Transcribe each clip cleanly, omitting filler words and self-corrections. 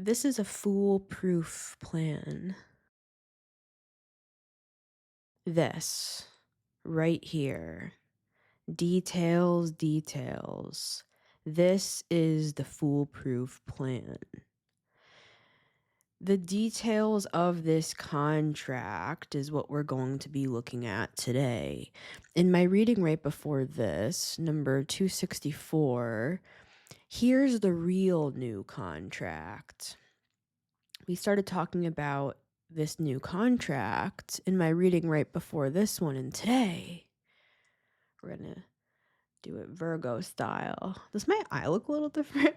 This is a foolproof plan. This right here. Details, details. This is the foolproof plan. The details of this contract is what we're going to be looking at today. In my reading right before this, number 264, here's the real new contract. We started talking about this new contract in my reading right before this one, and today we're going to do it Virgo style. Does my eye look a little different?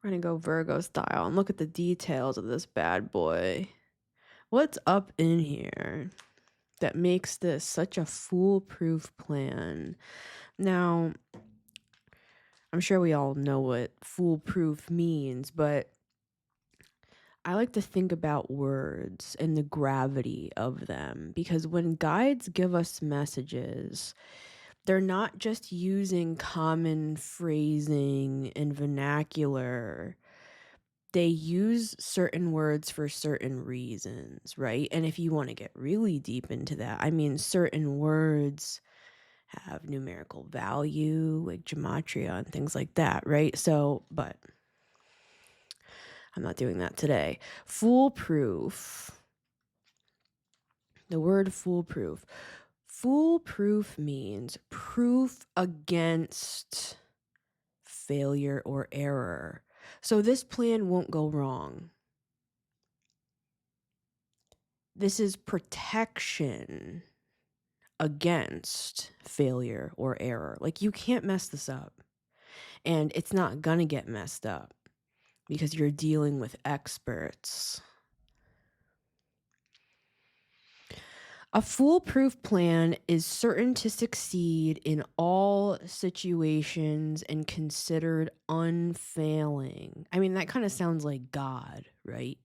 We're going to go Virgo style and look at the details of this bad boy. What's up in here that makes this such a foolproof plan? Now, I'm sure we all know what foolproof means, but I like to think about words and the gravity of them, because when guides give us messages, they're not just using common phrasing and vernacular. They use certain words for certain reasons, right? And if you want to get really deep into that, I mean, certain words have numerical value, like gematria and things like that, right? So, but I'm not doing that today. Foolproof. The word foolproof. Foolproof means proof against failure or error. So this plan won't go wrong. This is protection against failure or error. Like, you can't mess this up. And it's not gonna get messed up because you're dealing with experts. A foolproof plan is certain to succeed in all situations and considered unfailing. I mean, that kind of sounds like God, right?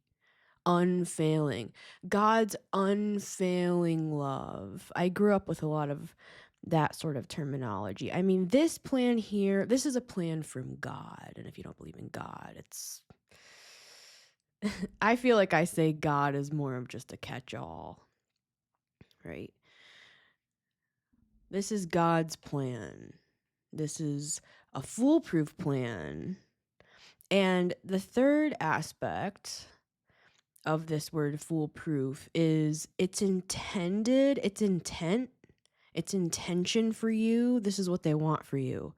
Unfailing. God's unfailing love. I grew up with a lot of that sort of terminology. I mean, this plan here, this is a plan from God. And if you don't believe in God, it's... I feel like I say God is more of just a catch-all. Right? This is God's plan. This is a foolproof plan. And the third aspect of this word foolproof is its intent, its intention for you. This is what they want for you.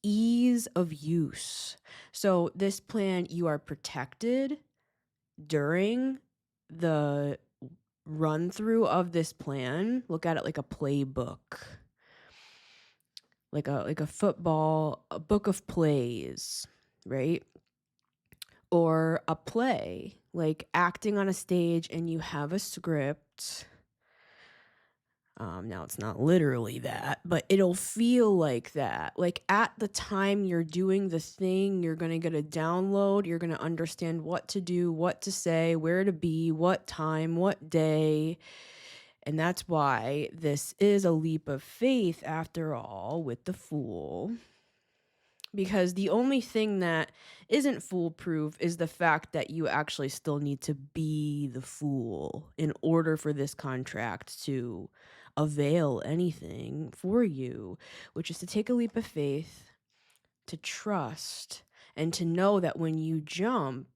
Ease of use. So this plan, you are protected during the run through of this plan. Look at it like a playbook, like a football, a book of plays, right? Or a play, like acting on a stage and you have a script. Now it's not literally that, but it'll feel like that. Like at the time you're doing the thing, you're going to get a download. You're going to understand what to do, what to say, where to be, what time, what day. And that's why this is a leap of faith after all with the Fool. Because the only thing that isn't foolproof is the fact that you actually still need to be the fool in order for this contract to avail anything for you, which is to take a leap of faith, to trust, and to know that when you jump,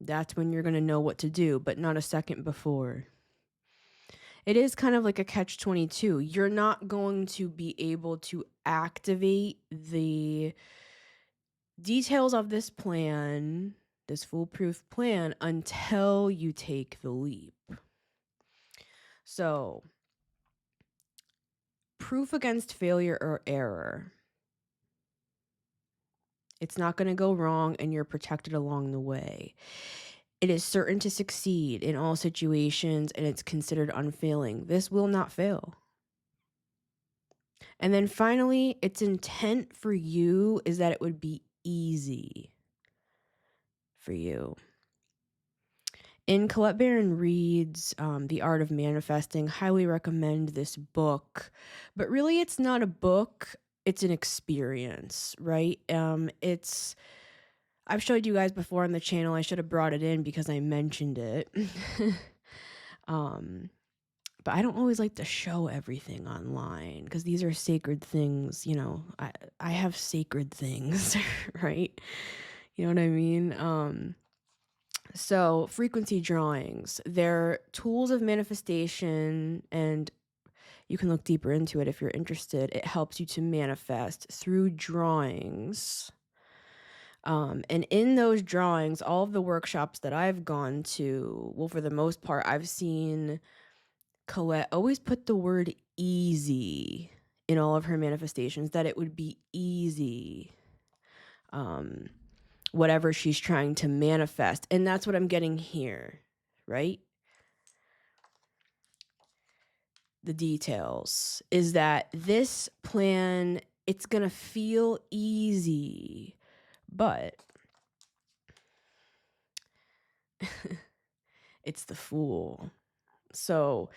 that's when you're going to know what to do, but not a second before. It is kind of like a catch-22. You're not going to be able to activate the details of this plan, this foolproof plan, until you take the leap. So, proof against failure or error. It's not going to go wrong and you're protected along the way. It is certain to succeed in all situations and it's considered unfailing. This will not fail. And then finally, its intent for you is that it would be easy for you. In Colette Baron Reid's The Art of Manifesting, highly recommend this book. But really, it's not a book. it's an experience, right? I've showed you guys before on the channel. I should have brought it in because I mentioned it. But I don't always like to show everything online because these are sacred things, you know. I have sacred things, right? You know what I mean? So frequency drawings, they're tools of manifestation, and you can look deeper into it if you're interested. It helps you to manifest through drawings. And in those drawings, all of the workshops that I've gone to, well, for the most part, I've seen Colette always put the word easy in all of her manifestations, that it would be easy. Whatever she's trying to manifest. And that's what I'm getting here, right? The details is that this plan, it's going to feel easy, but it's the Fool. So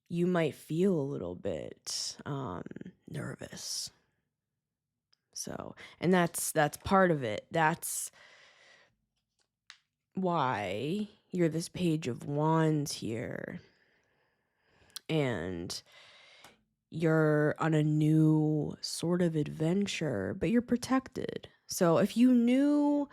you might feel a little bit nervous. So, and that's part of it. That's why you're this Page of Wands here. And you're on a new sort of adventure, but you're protected. So if you knew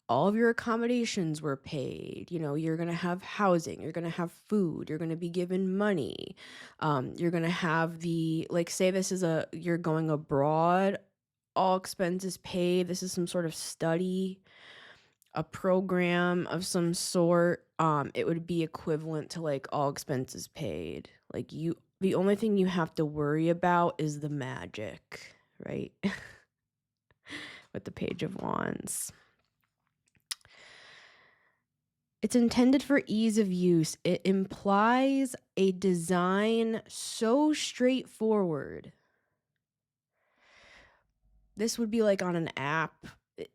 all of your accommodations were paid, you know, you're going to have housing, you're going to have food, you're going to be given money, you're going to have like, say this is you're going abroad, all expenses paid, this is some sort of study, a program of some sort, it would be equivalent to like all expenses paid. Like the only thing you have to worry about is the magic, right? With the Page of Wands. It's intended for ease of use. It implies a design so straightforward. This would be like on an app.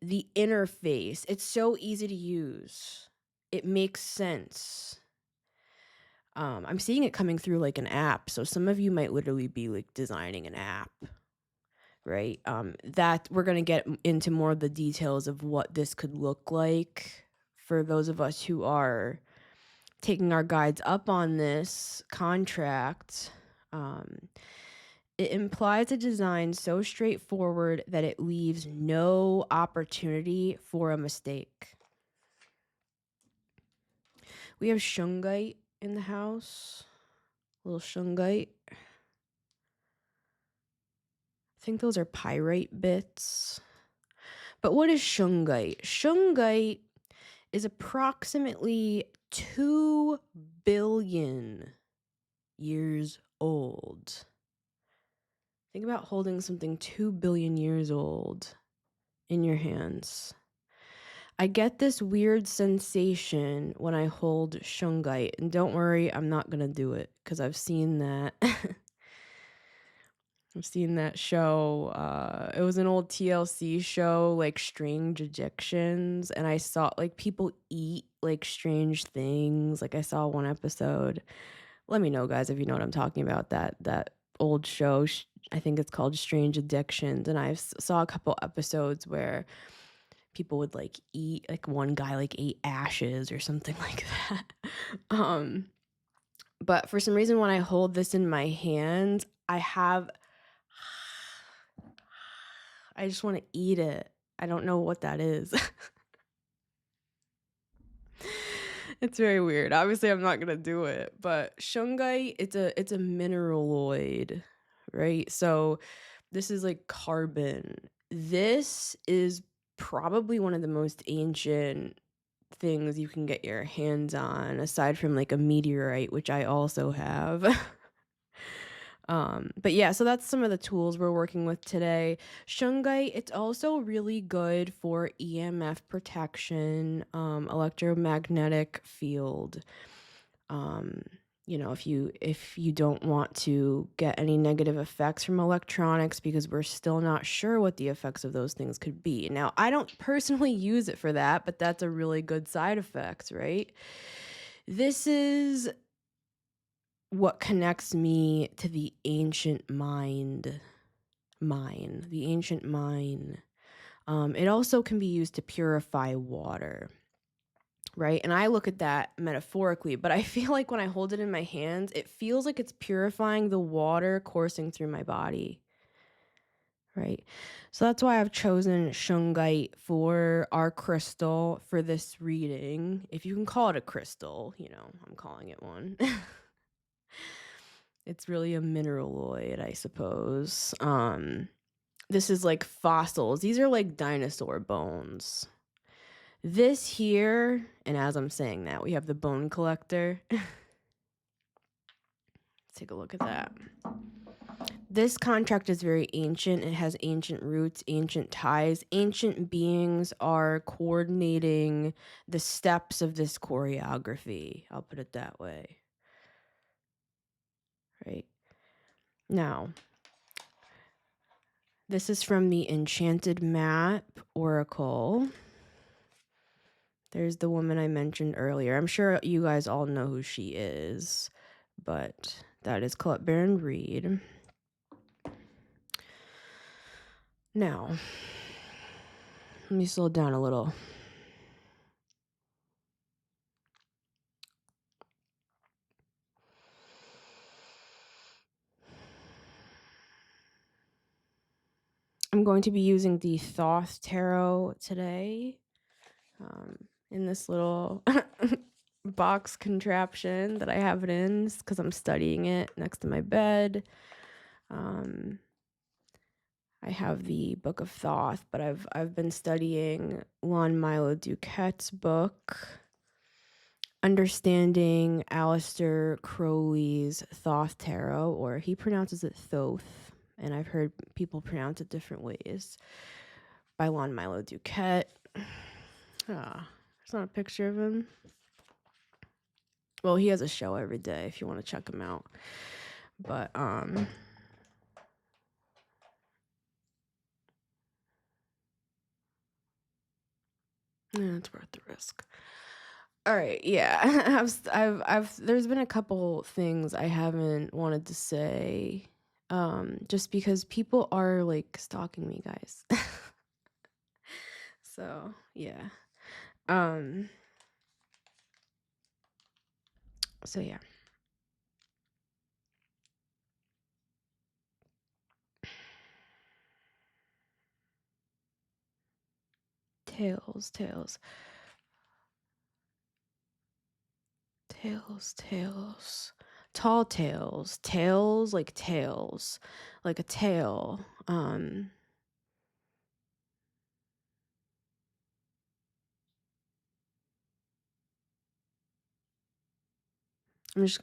The interface, it's so easy to use. It makes sense. I'm seeing it coming through like an app. So some of you might literally be like designing an app, right? That we're going to get into more of the details of what this could look like for those of us who are taking our guides up on this contract. It implies a design so straightforward that it leaves no opportunity for a mistake. We have shungite in the house. Little shungite. I think those are pyrite bits. But what is shungite? Shungite is approximately 2 billion years old. Think about holding something 2 billion years old in your hands. I get this weird sensation when I hold shungite. And don't worry, I'm not going to do it because I've seen that. I've seen that show. It was an old TLC show, like Strange Addictions. And I saw like people eat like strange things. Like I saw one episode. Let me know, guys, if you know what I'm talking about. That old show, I think it's called Strange Addictions. And I saw a couple episodes where people would like eat, like one guy like ate ashes or something like that. But for some reason when I hold this in my hands, I just want to eat it. I don't know what that is. It's very weird. Obviously I'm not gonna do it, but shungite, it's a mineraloid, right? So this is like carbon. This is probably one of the most ancient things you can get your hands on, aside from like a meteorite, which I also have. But yeah, so that's some of the tools we're working with today. Shungite, it's also really good for EMF protection, electromagnetic field. You know, if you don't want to get any negative effects from electronics, because we're still not sure what the effects of those things could be. Now, I don't personally use it for that, but that's a really good side effect, right? This is what connects me to the ancient mind, mine, the ancient mine. It also can be used to purify water, right? And I look at that metaphorically, but I feel like when I hold it in my hands, it feels like it's purifying the water coursing through my body, right? So that's why I've chosen shungite for our crystal for this reading. If you can call it a crystal, I'm calling it one. It's really a mineraloid, I suppose. This is like fossils. These are like dinosaur bones. This here, and as I'm saying that, we have the bone collector. Let's take a look at that. This contract is very ancient. It has ancient roots, ancient ties. Ancient beings are coordinating the steps of this choreography. I'll put it that way. Right. Now, this is from the Enchanted Map Oracle. There's the woman I mentioned earlier. I'm sure you guys all know who she is, but that is Colette Baron Reed. Now, let me slow down a little. I'm going to be using the Thoth Tarot today in this little box contraption that I have it in because I'm studying it next to my bed. I have the Book of Thoth, but I've been studying Lon Milo Duquette's book, Understanding Aleister Crowley's Thoth Tarot, or he pronounces it Thoth, and I've heard people pronounce it different ways, by Lon Milo Duquette. There's not a picture of him. Well, he has a show every day if you want to check him out. But it's worth the risk. All right, yeah. I've there's been a couple things I haven't wanted to say, just because people are like stalking me, guys. So yeah. So yeah. Tails. Tall tales. Tails like tails. Like a tail. I'm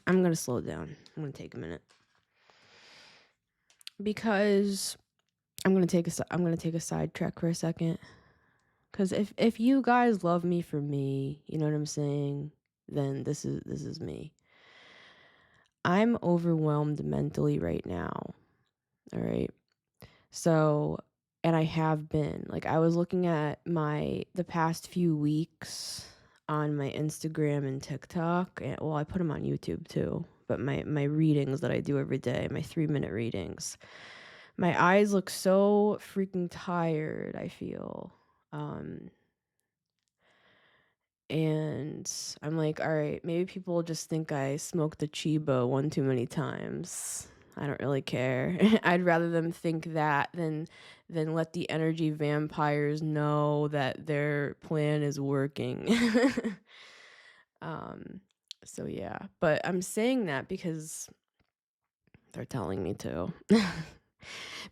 gonna slow down. I'm gonna take a minute. Because I'm gonna take a sidetrack for a second. Because if you guys love me for me, you know what I'm saying, then this is me. I'm overwhelmed mentally right now. All right. So, and I have been. Like, I was looking at the past few weeks on my Instagram and TikTok. And, well, I put them on YouTube too. But my readings that I do every day, my 3-minute readings. My eyes look so freaking tired, I feel. And I'm like, all right, maybe people just think I smoked the Chiba one too many times. I don't really care. I'd rather them think that than let the energy vampires know that their plan is working. So yeah, but I'm saying that because they're telling me to.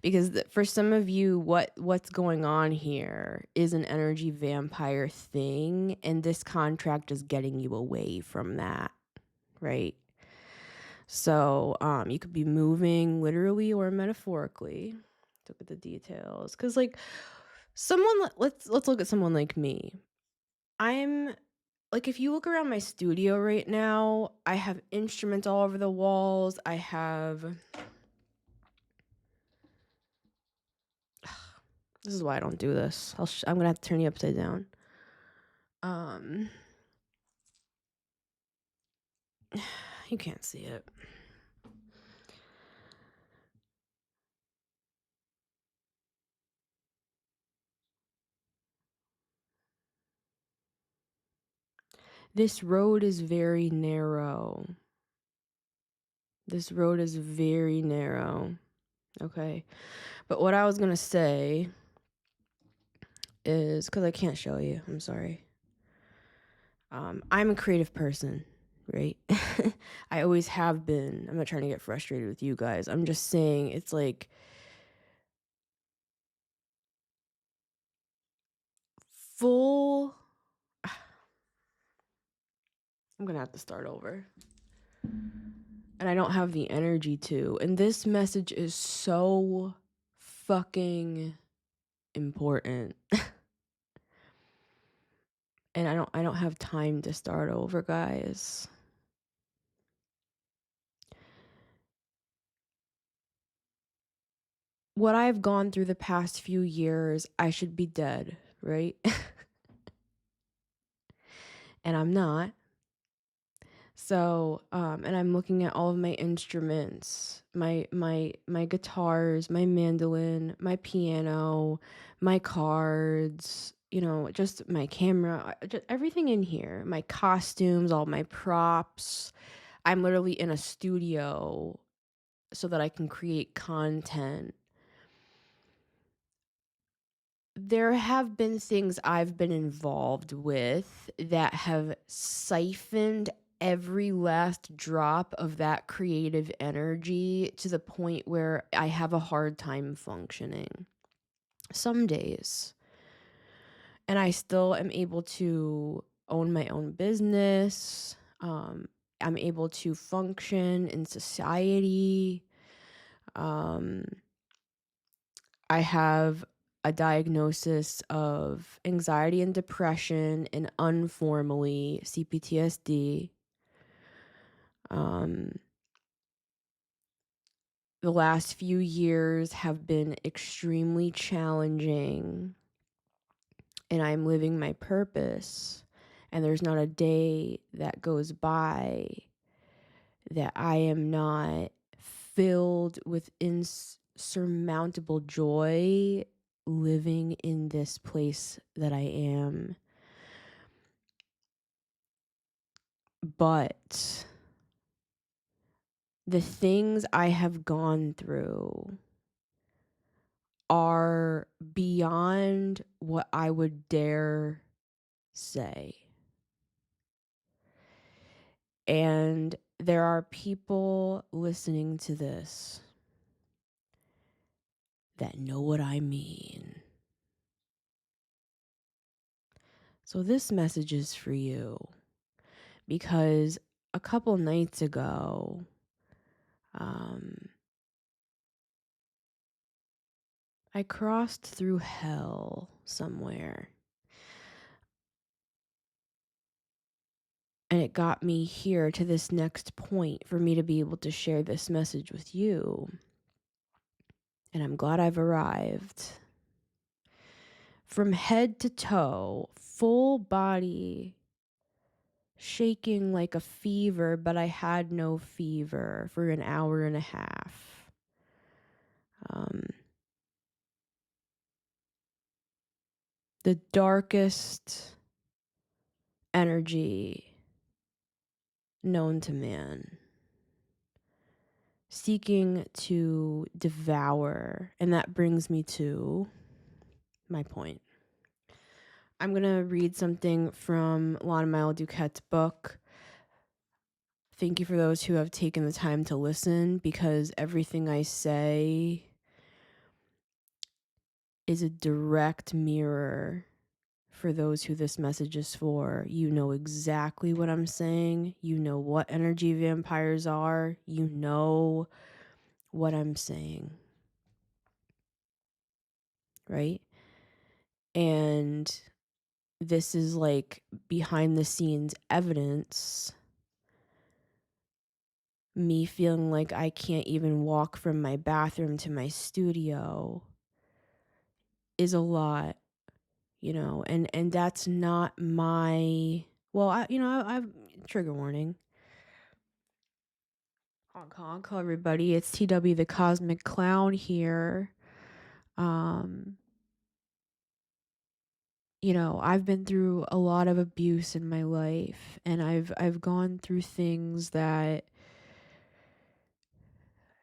Because for some of you, what's going on here is an energy vampire thing, and this contract is getting you away from that, right? So you could be moving literally or metaphorically. Look at the details, because like let's look at someone like me. I'm like, if you look around my studio right now, I have instruments all over the walls. I have This is why I don't do this. I'm gonna have to turn you upside down. You can't see it. This road is very narrow. This road is very narrow. Okay. But what I was going to say is, because I can't show you, I'm sorry. I'm a creative person, right? I always have been. I'm not trying to get frustrated with you guys. I'm just saying it's like full. I'm going to have to start over. And I don't have the energy to. And this message is so fucking important. And I don't have time to start over, guys. What I've gone through the past few years, I should be dead, right? And I'm not. So, and I'm looking at all of my instruments, my guitars, my mandolin, my piano, my cards, you know, just my camera, just everything in here, my costumes, all my props. I'm literally in a studio so that I can create content. There have been things I've been involved with that have siphoned every last drop of that creative energy to the point where I have a hard time functioning some days. And I still am able to own my own business. I'm able to function in society. I have a diagnosis of anxiety and depression and unformally CPTSD. The last few years have been extremely challenging, and I'm living my purpose. And there's not a day that goes by that I am not filled with insurmountable joy living in this place that I am. But the things I have gone through are beyond what I would dare say. And there are people listening to this that know what I mean. So this message is for you because a couple nights ago, I crossed through hell somewhere. And it got me here to this next point for me to be able to share this message with you. And I'm glad I've arrived. From head to toe, full body, shaking like a fever, but I had no fever for an hour and a half. The darkest energy known to man, seeking to devour. And that brings me to my point. I'm going to read something from Lana Mile Duquette's book. Thank you for those who have taken the time to listen, because everything I say is a direct mirror for those who this message is for. You know exactly what I'm saying. You know what energy vampires are. You know what I'm saying. Right? And this is like behind the scenes evidence. Me feeling like I can't even walk from my bathroom to my studio is a lot, you know, and that's not my, well, I've trigger warning. Honk honk, everybody. It's TW the Cosmic Clown here. I've been through a lot of abuse in my life, and I've gone through things that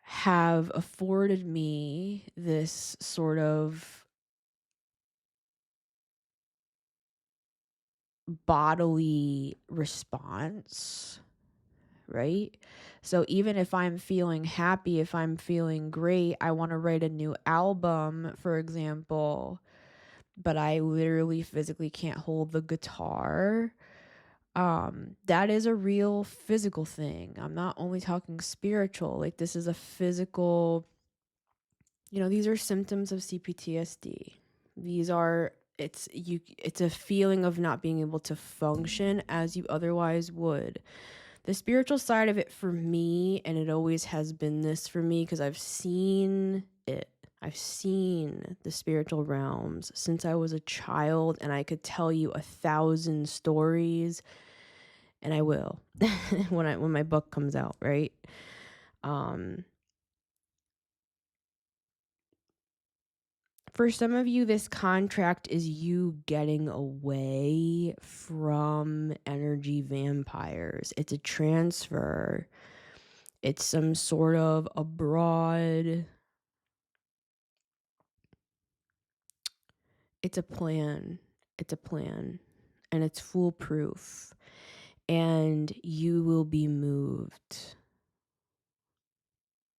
have afforded me this sort of bodily response, right? So even if I'm feeling happy, if I'm feeling great, I want to write a new album, for example, but I literally physically can't hold the guitar. That is a real physical thing. I'm not only talking spiritual. Like, this is a physical, these are symptoms of CPTSD. It's a feeling of not being able to function as you otherwise would. The spiritual side of it for me, and it always has been this for me because I've seen it. I've seen the spiritual realms since I was a child, and I could tell you 1,000 stories, and I will when my book comes out, right? For some of you, this contract is you getting away from energy vampires. It's a transfer. It's some sort of abroad. It's a plan. It's a plan. And it's foolproof. And you will be moved,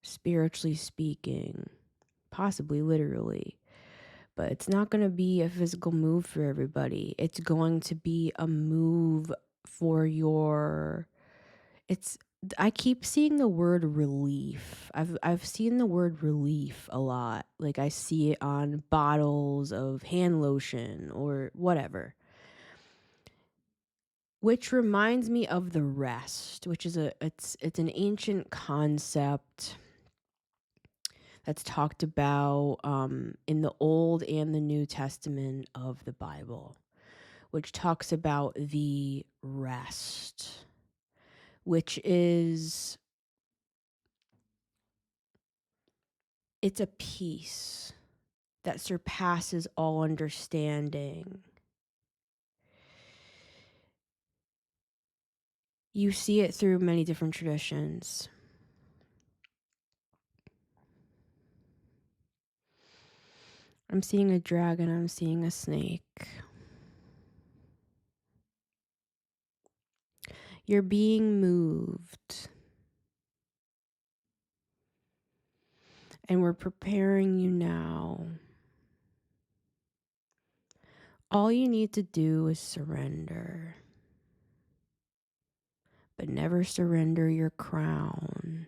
spiritually speaking, possibly literally. But it's not going to be a physical move for everybody. It's going to be a move for I keep seeing the word relief. I've seen the word relief a lot. Like, I see it on bottles of hand lotion or whatever. Which reminds me of the rest, which is it's an ancient concept that's talked about in the Old and the New Testament of the Bible, which talks about the rest, which is, it's a peace that surpasses all understanding. You see it through many different traditions. I'm seeing a dragon, I'm seeing a snake. You're being moved. And we're preparing you now. All you need to do is surrender. But never surrender your crown.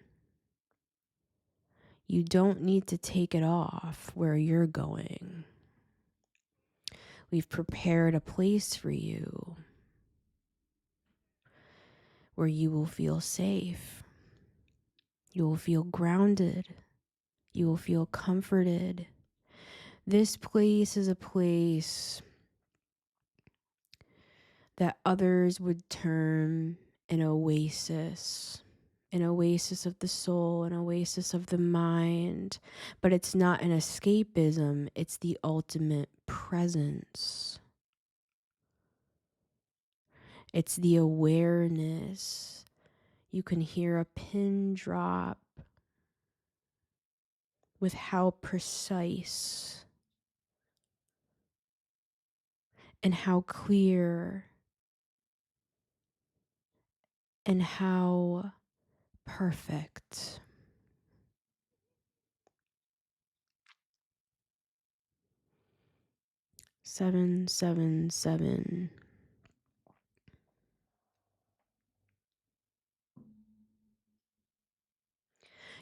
You don't need to take it off where you're going. We've prepared a place for you where you will feel safe. You will feel grounded. You will feel comforted. This place is a place that others would term an oasis of the soul, an oasis of the mind. But it's not an escapism, it's the ultimate presence. It's the awareness. You can hear a pin drop with how precise and how clear and how perfect. Seven, seven, seven.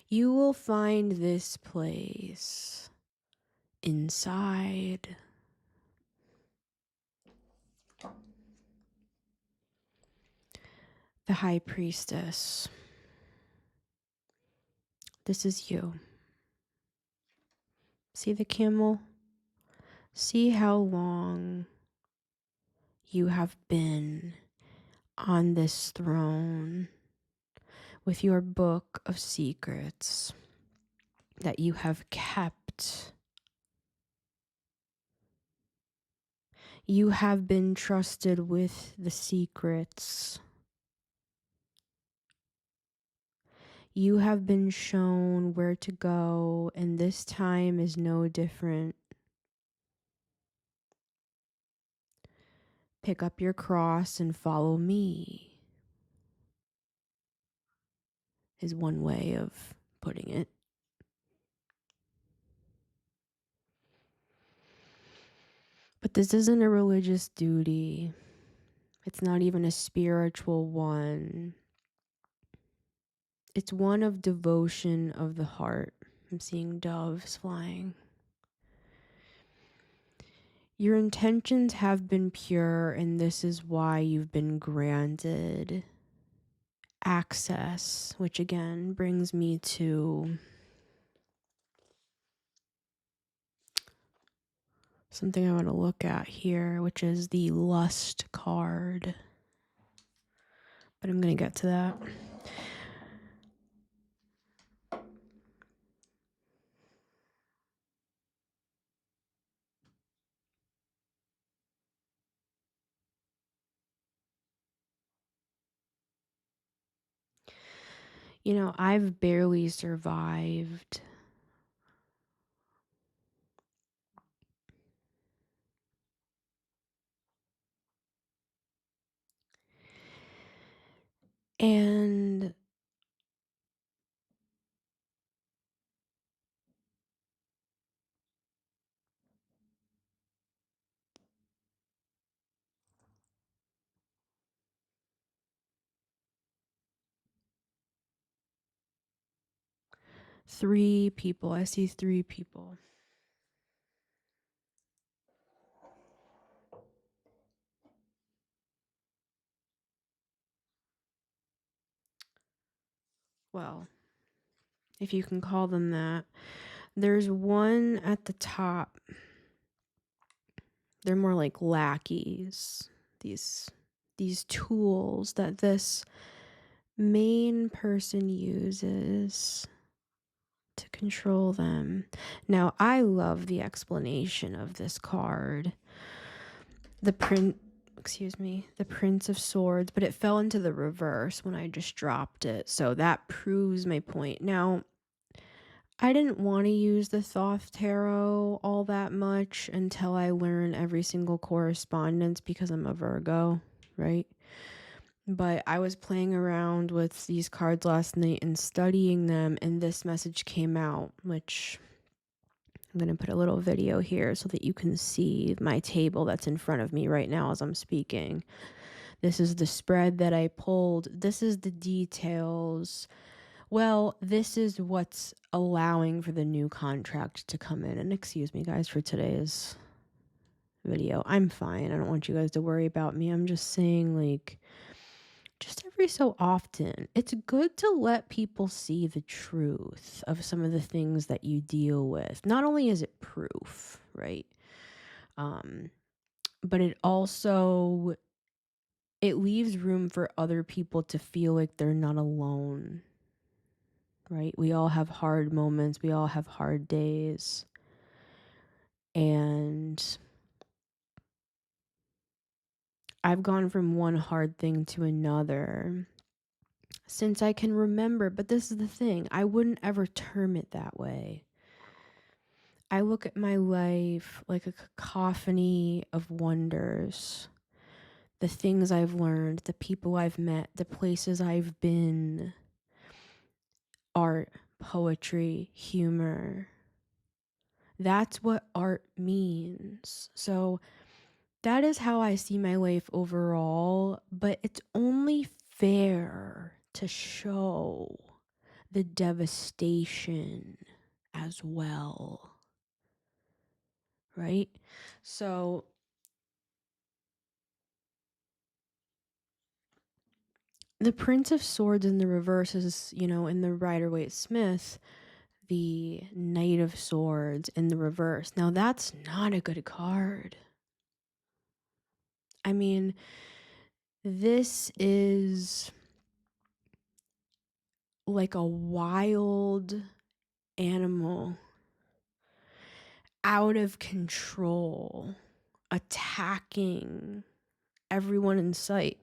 You will find this place inside the High Priestess. This is you. See the camel? See how long you have been on this throne with your book of secrets that you have kept. You have been trusted with the secrets. You have been shown where to go, and this time is no different. Pick up your cross and follow me, is one way of putting it. But this isn't a religious duty. It's not even a spiritual one. It's one of devotion of the heart. I'm seeing doves flying. Your intentions have been pure, and this is why you've been granted access, which again brings me to something I want to look at here, which is the lust card. But I'm going to get to that. You know, I've barely survived. And three people, I see three people. Well, if you can call them that. There's one at the top. They're more like lackeys. These tools that this main person uses to control them. Now, I love the explanation of this card. The Prince of Swords, but it fell into the reverse when I just dropped it. So that proves my point. Now, I didn't want to use the Thoth Tarot all that much until I learn every single correspondence because I'm a Virgo, right? But I was playing around with these cards last night and studying them, and this message came out, which I'm going to put a little video here so that you can see my table that's in front of me right now as I'm speaking. This is the spread that I pulled. This is the details. Well, this is what's allowing for the new contract to come in. And excuse me, guys, for today's video. I'm fine. I don't want you guys to worry about me. I'm just saying, like, just every so often, it's good to let people see the truth of some of the things that you deal with. Not only is it proof, right? But it also, it leaves room for other people to feel like they're not alone, right? We all have hard moments. We all have hard days. And I've gone from one hard thing to another since I can remember. But this is the thing. I wouldn't ever term it that way. I look at my life like a cacophony of wonders. The things I've learned, the people I've met, the places I've been. Art, poetry, humor. That's what art means. So that is how I see my life overall, but it's only fair to show the devastation as well, right? So the Prince of Swords in the reverse is, in the Rider-Waite-Smith, the Knight of Swords in the reverse. Now that's not a good card. I mean, this is like a wild animal, out of control, attacking everyone in sight.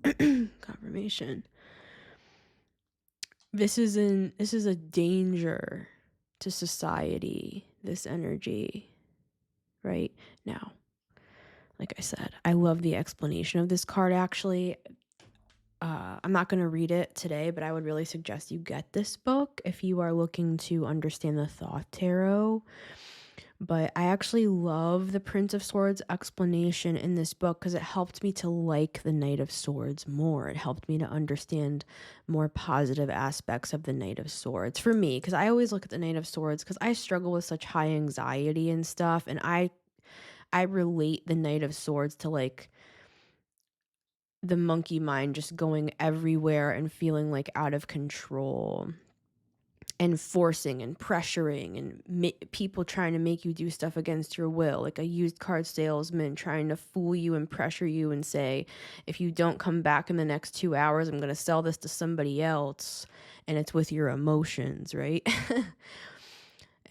Confirmation. This is a danger to society, this energy, right? Now, like I said, I love the explanation of this card, actually. I'm not going to read it today, but I would really suggest you get this book if you are looking to understand the Thoth Tarot. But I actually love the Prince of Swords explanation in this book because it helped me to like the Knight of Swords more. It helped me to understand more positive aspects of the Knight of Swords for me, because I always look at the Knight of Swords because I struggle with such high anxiety and stuff, and I relate the Knight of Swords to like the monkey mind just going everywhere and feeling like out of control and forcing and pressuring and people trying to make you do stuff against your will, like a used car salesman trying to fool you and pressure you and say, if you don't come back in the next 2 hours, I'm going to sell this to somebody else. And it's with your emotions, right?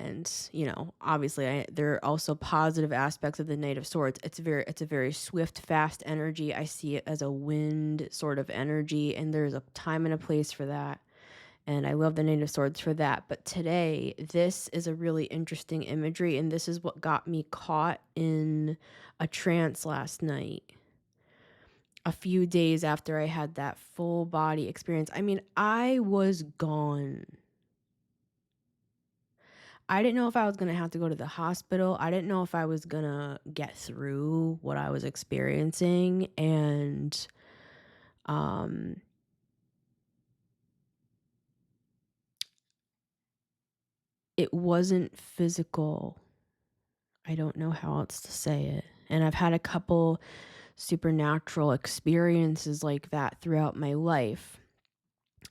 And, you know, obviously there are also positive aspects of the Knight of Swords. It's a very swift, fast energy. I see it as a wind sort of energy, and there's a time and a place for that. And I love the Knight of Swords for that. But today, this is a really interesting imagery, and this is what got me caught in a trance last night. A few days after I had that full body experience. I mean, I was gone. I didn't know if I was going to have to go to the hospital. I didn't know if I was going to get through what I was experiencing. And it wasn't physical. I don't know how else to say it. And I've had a couple supernatural experiences like that throughout my life.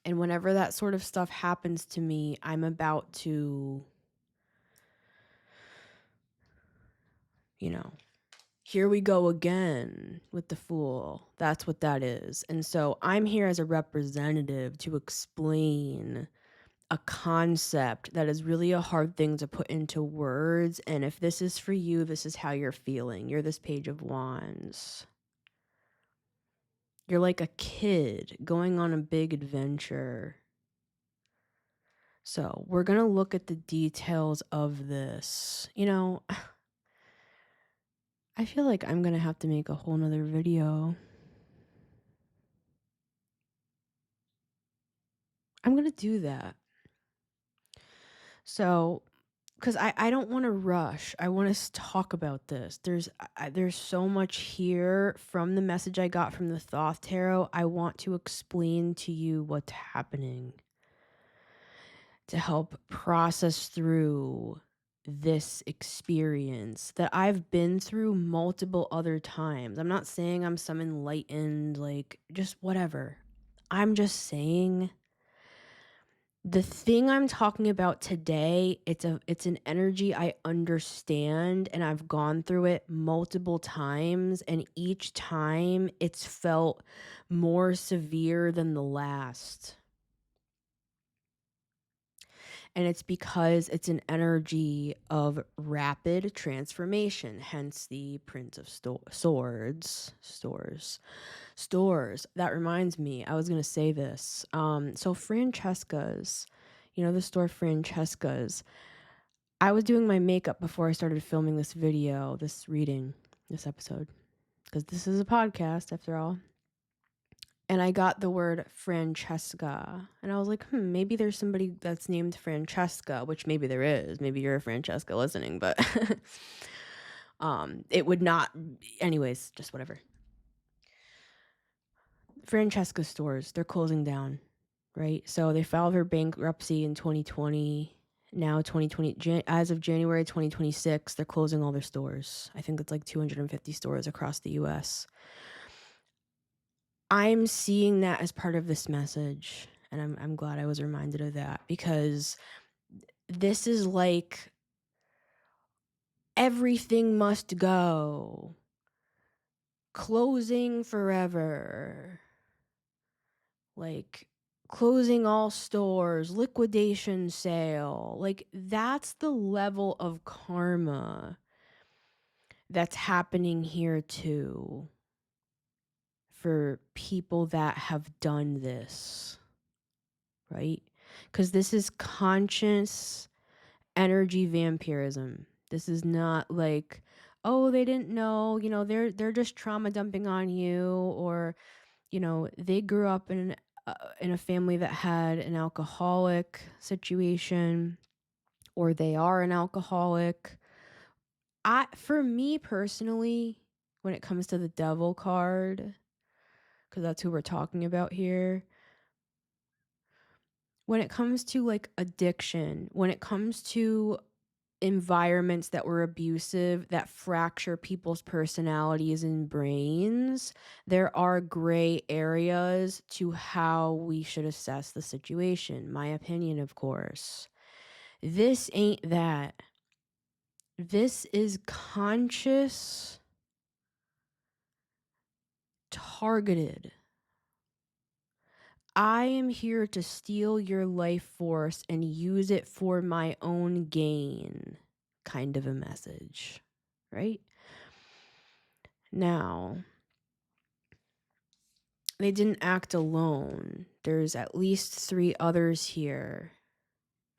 And whenever that sort of stuff happens to me, I'm about to, you know, here we go again with the Fool. That's what that is. And so I'm here as a representative to explain a concept that is really a hard thing to put into words. And if this is for you, this is how you're feeling. You're this Page of Wands. You're like a kid going on a big adventure. So we're going to look at the details of this. You know, I feel like I'm going to have to make a whole nother video. I'm going to do that. So, because I don't want to rush. I want to talk about this. There's so much here from the message I got from the Thoth Tarot. I want to explain to you what's happening to help process through this experience that I've been through multiple other times. I'm not saying I'm some enlightened, like, just whatever. I'm just saying the thing I'm talking about today, it's an energy I understand, and I've gone through it multiple times, and each time it's felt more severe than the last. And it's because it's an energy of rapid transformation, hence the Prince of Swords. Stores. That reminds me, I was going to say this. So Francesca's, you know, the store Francesca's, I was doing my makeup before I started filming this video, this episode, because this is a podcast after all. And I got the word Francesca, and I was like, maybe there's somebody that's named Francesca, which maybe there is. Maybe you're a Francesca listening, but it would not, anyways, just whatever. Francesca stores, they're closing down, right? So they filed for bankruptcy in 2020. Now 2020, as of January 2026, they're closing all their stores. I think it's like 250 stores across the US. I'm seeing that as part of this message, and I'm glad I was reminded of that, because this is like everything must go. Closing forever. Like closing all stores, liquidation sale. Like that's the level of karma that's happening here too for people that have done this, right? Because this is conscious energy vampirism. This is not like, oh, they didn't know, they're just trauma dumping on you, or they grew up in a family that had an alcoholic situation, or they are an alcoholic. For me personally, when it comes to the devil card, because that's who we're talking about here, when it comes to like addiction, when it comes to environments that were abusive, that fracture people's personalities and brains, there are gray areas to how we should assess the situation. My opinion, of course. This ain't that. This is conscious, targeted. I am here to steal your life force and use it for my own gain, kind of a message, right? Now, they didn't act alone. There's at least 3 others here.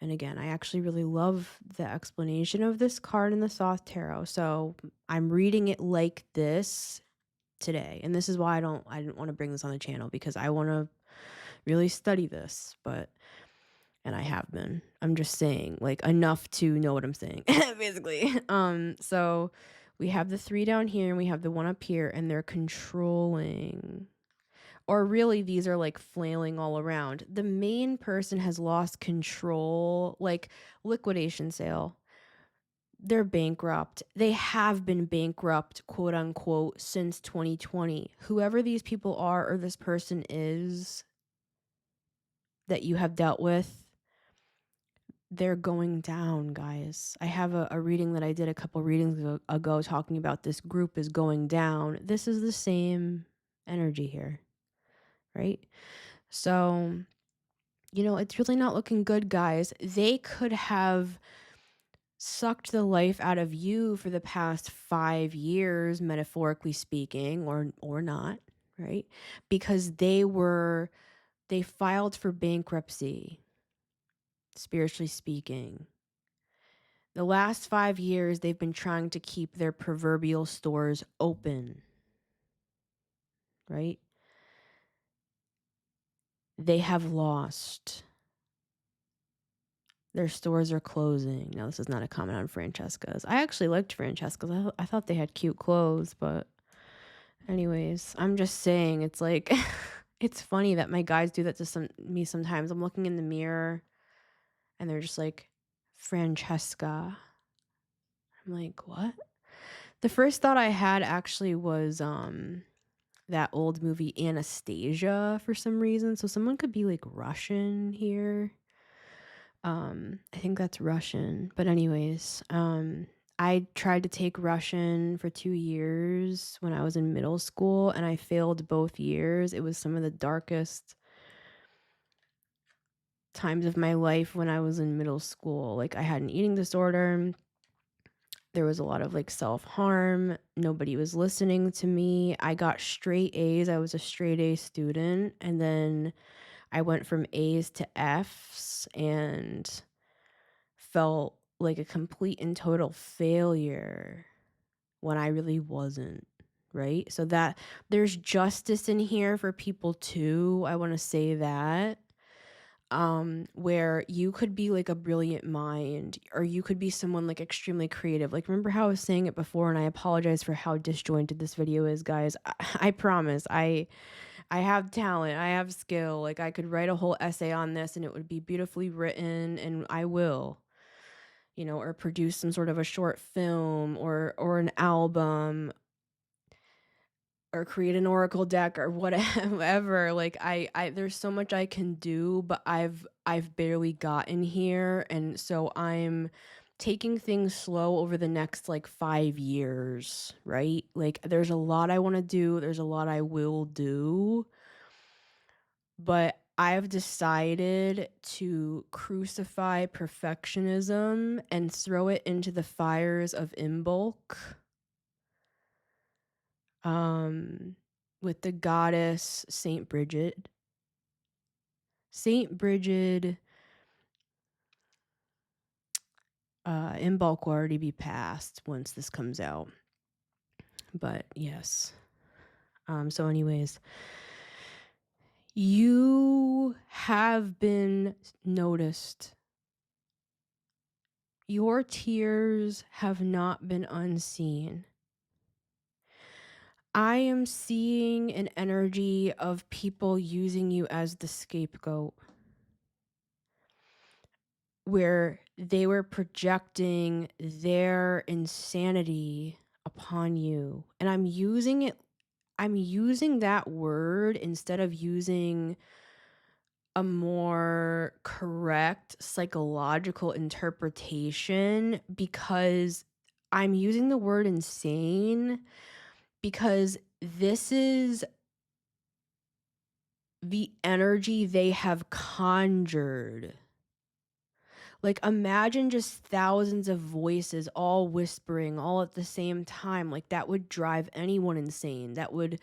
And again, I actually really love the explanation of this card in the Thoth Tarot. So I'm reading it like this today. And this is why I didn't want to bring this on the channel, because I want to really study this, and I have been. I'm just saying, like, enough to know what I'm saying, basically. So we have the 3 down here and we have the 1 up here, and they're controlling. Or really, these are like flailing all around. The main person has lost control, like liquidation sale. They're bankrupt. They have been bankrupt, quote unquote, since 2020. Whoever these people are, or this person is that you have dealt with, they're going down, guys. I have a reading that I did a couple readings ago talking about this group is going down. This is the same energy here, right? So, it's really not looking good, guys. They could have sucked the life out of you for the past 5 years, metaphorically speaking, or not, right? Because they filed for bankruptcy, spiritually speaking. The last 5 years, they've been trying to keep their proverbial stores open, right? They have lost. Their stores are closing. Now, this is not a comment on Francesca's. I actually liked Francesca's. I thought they had cute clothes, but anyways, I'm just saying, it's like, it's funny that my guys do that to me sometimes. I'm looking in the mirror and they're just like, Francesca. I'm like, what? The first thought I had actually was that old movie Anastasia for some reason. So someone could be like Russian here. I think that's Russian. But anyways, I tried to take Russian for 2 years when I was in middle school, and I failed both years. It was some of the darkest times of my life when I was in middle school. Like, I had an eating disorder. There was a lot of like self-harm. Nobody was listening to me. I got straight A's. I was a straight A student. And then I went from A's to F's and felt like a complete and total failure when I really wasn't, right? So that there's justice in here for people too. I want to say that. Where you could be like a brilliant mind, or you could be someone like extremely creative. Like, remember how I was saying it before, and I apologize for how disjointed this video is, guys. I promise I have talent, I have skill. Like, I could write a whole essay on this and it would be beautifully written, and I will, or produce some sort of a short film or an album, or create an oracle deck or whatever. Like, I there's so much I can do, but I've barely gotten here, and so I'm taking things slow over the next like 5 years, right? Like, there's a lot I want to do, there's a lot I will do, but I've decided to crucify perfectionism and throw it into the fires of Imbolc. with the goddess Saint Bridget. Saint Bridget in bulk will already be passed once this comes out. But yes. So anyways, you have been noticed. Your tears have not been unseen. I am seeing an energy of people using you as the scapegoat, where they were projecting their insanity upon you. And I'm using that word instead of using a more correct psychological interpretation, because I'm using the word insane because this is the energy they have conjured. Like, imagine just thousands of voices all whispering all at the same time. Like, that would drive anyone insane. That would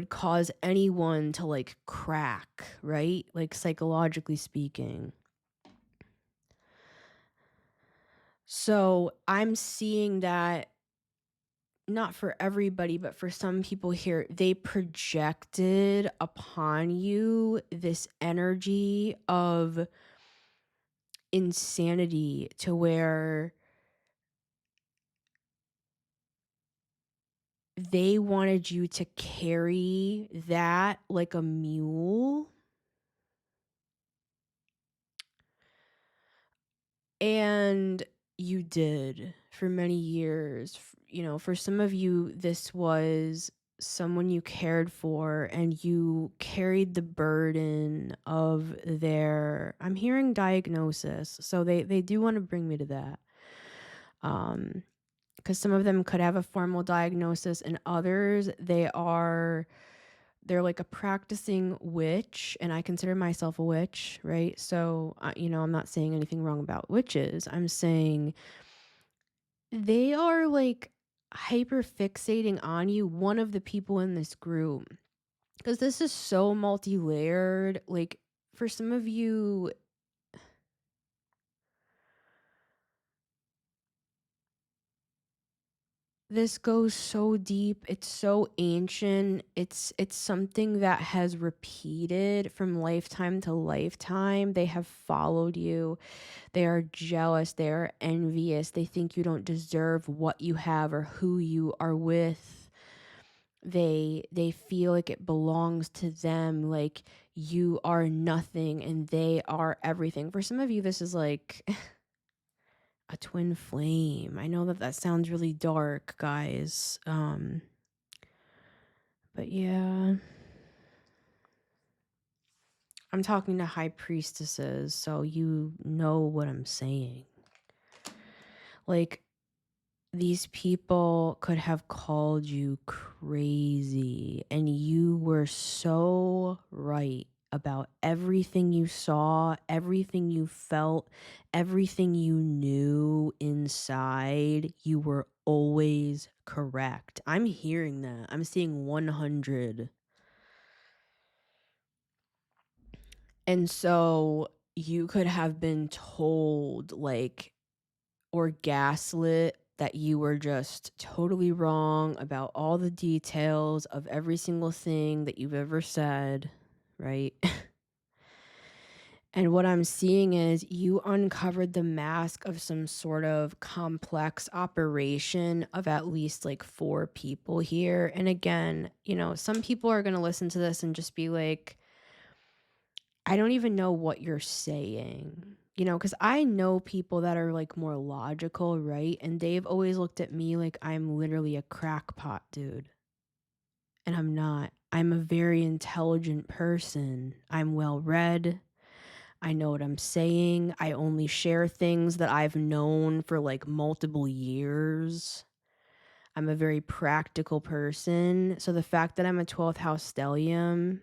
cause anyone to like crack, right? Like, psychologically speaking. So I'm seeing that not for everybody, but for some people here, they projected upon you this energy of insanity to where they wanted you to carry that like a mule. And you did for many years. You know, for some of you, this was someone you cared for and you carried the burden of their, I'm hearing diagnosis. So they do want to bring me to that. Because some of them could have a formal diagnosis and others, they're like a practicing witch, and I consider myself a witch, right? So, you know, I'm not saying anything wrong about witches. I'm saying they are like hyper fixating on you, one of the people in this group, because this is so multi-layered. Like, for some of you, this goes so deep. It's so ancient. It's something that has repeated from lifetime to lifetime. They have followed you. They are jealous. They are envious. They think you don't deserve what you have or who you are with. They feel like it belongs to them, like you are nothing and they are everything. For some of you, this is like a twin flame. I know that sounds really dark, guys. But yeah. I'm talking to high priestesses, so you know what I'm saying. Like, these people could have called you crazy, and you were so right about everything you saw, everything you felt, everything you knew inside. You were always correct. I'm hearing that. I'm seeing 100. And so you could have been told, like, or gaslit that you were just totally wrong about all the details of every single thing that you've ever said, right? And what I'm seeing is you uncovered the mask of some sort of complex operation of at least like 4 people here. And again, you know, some people are going to listen to this and just be like, I don't even know what you're saying. You know, because I know people that are like more logical, right? And they've always looked at me like I'm literally a crackpot, dude. And I'm not. I'm a very intelligent person. I'm well read. I know what I'm saying. I only share things that I've known for like multiple years. I'm a very practical person. So the fact that I'm a 12th house stellium,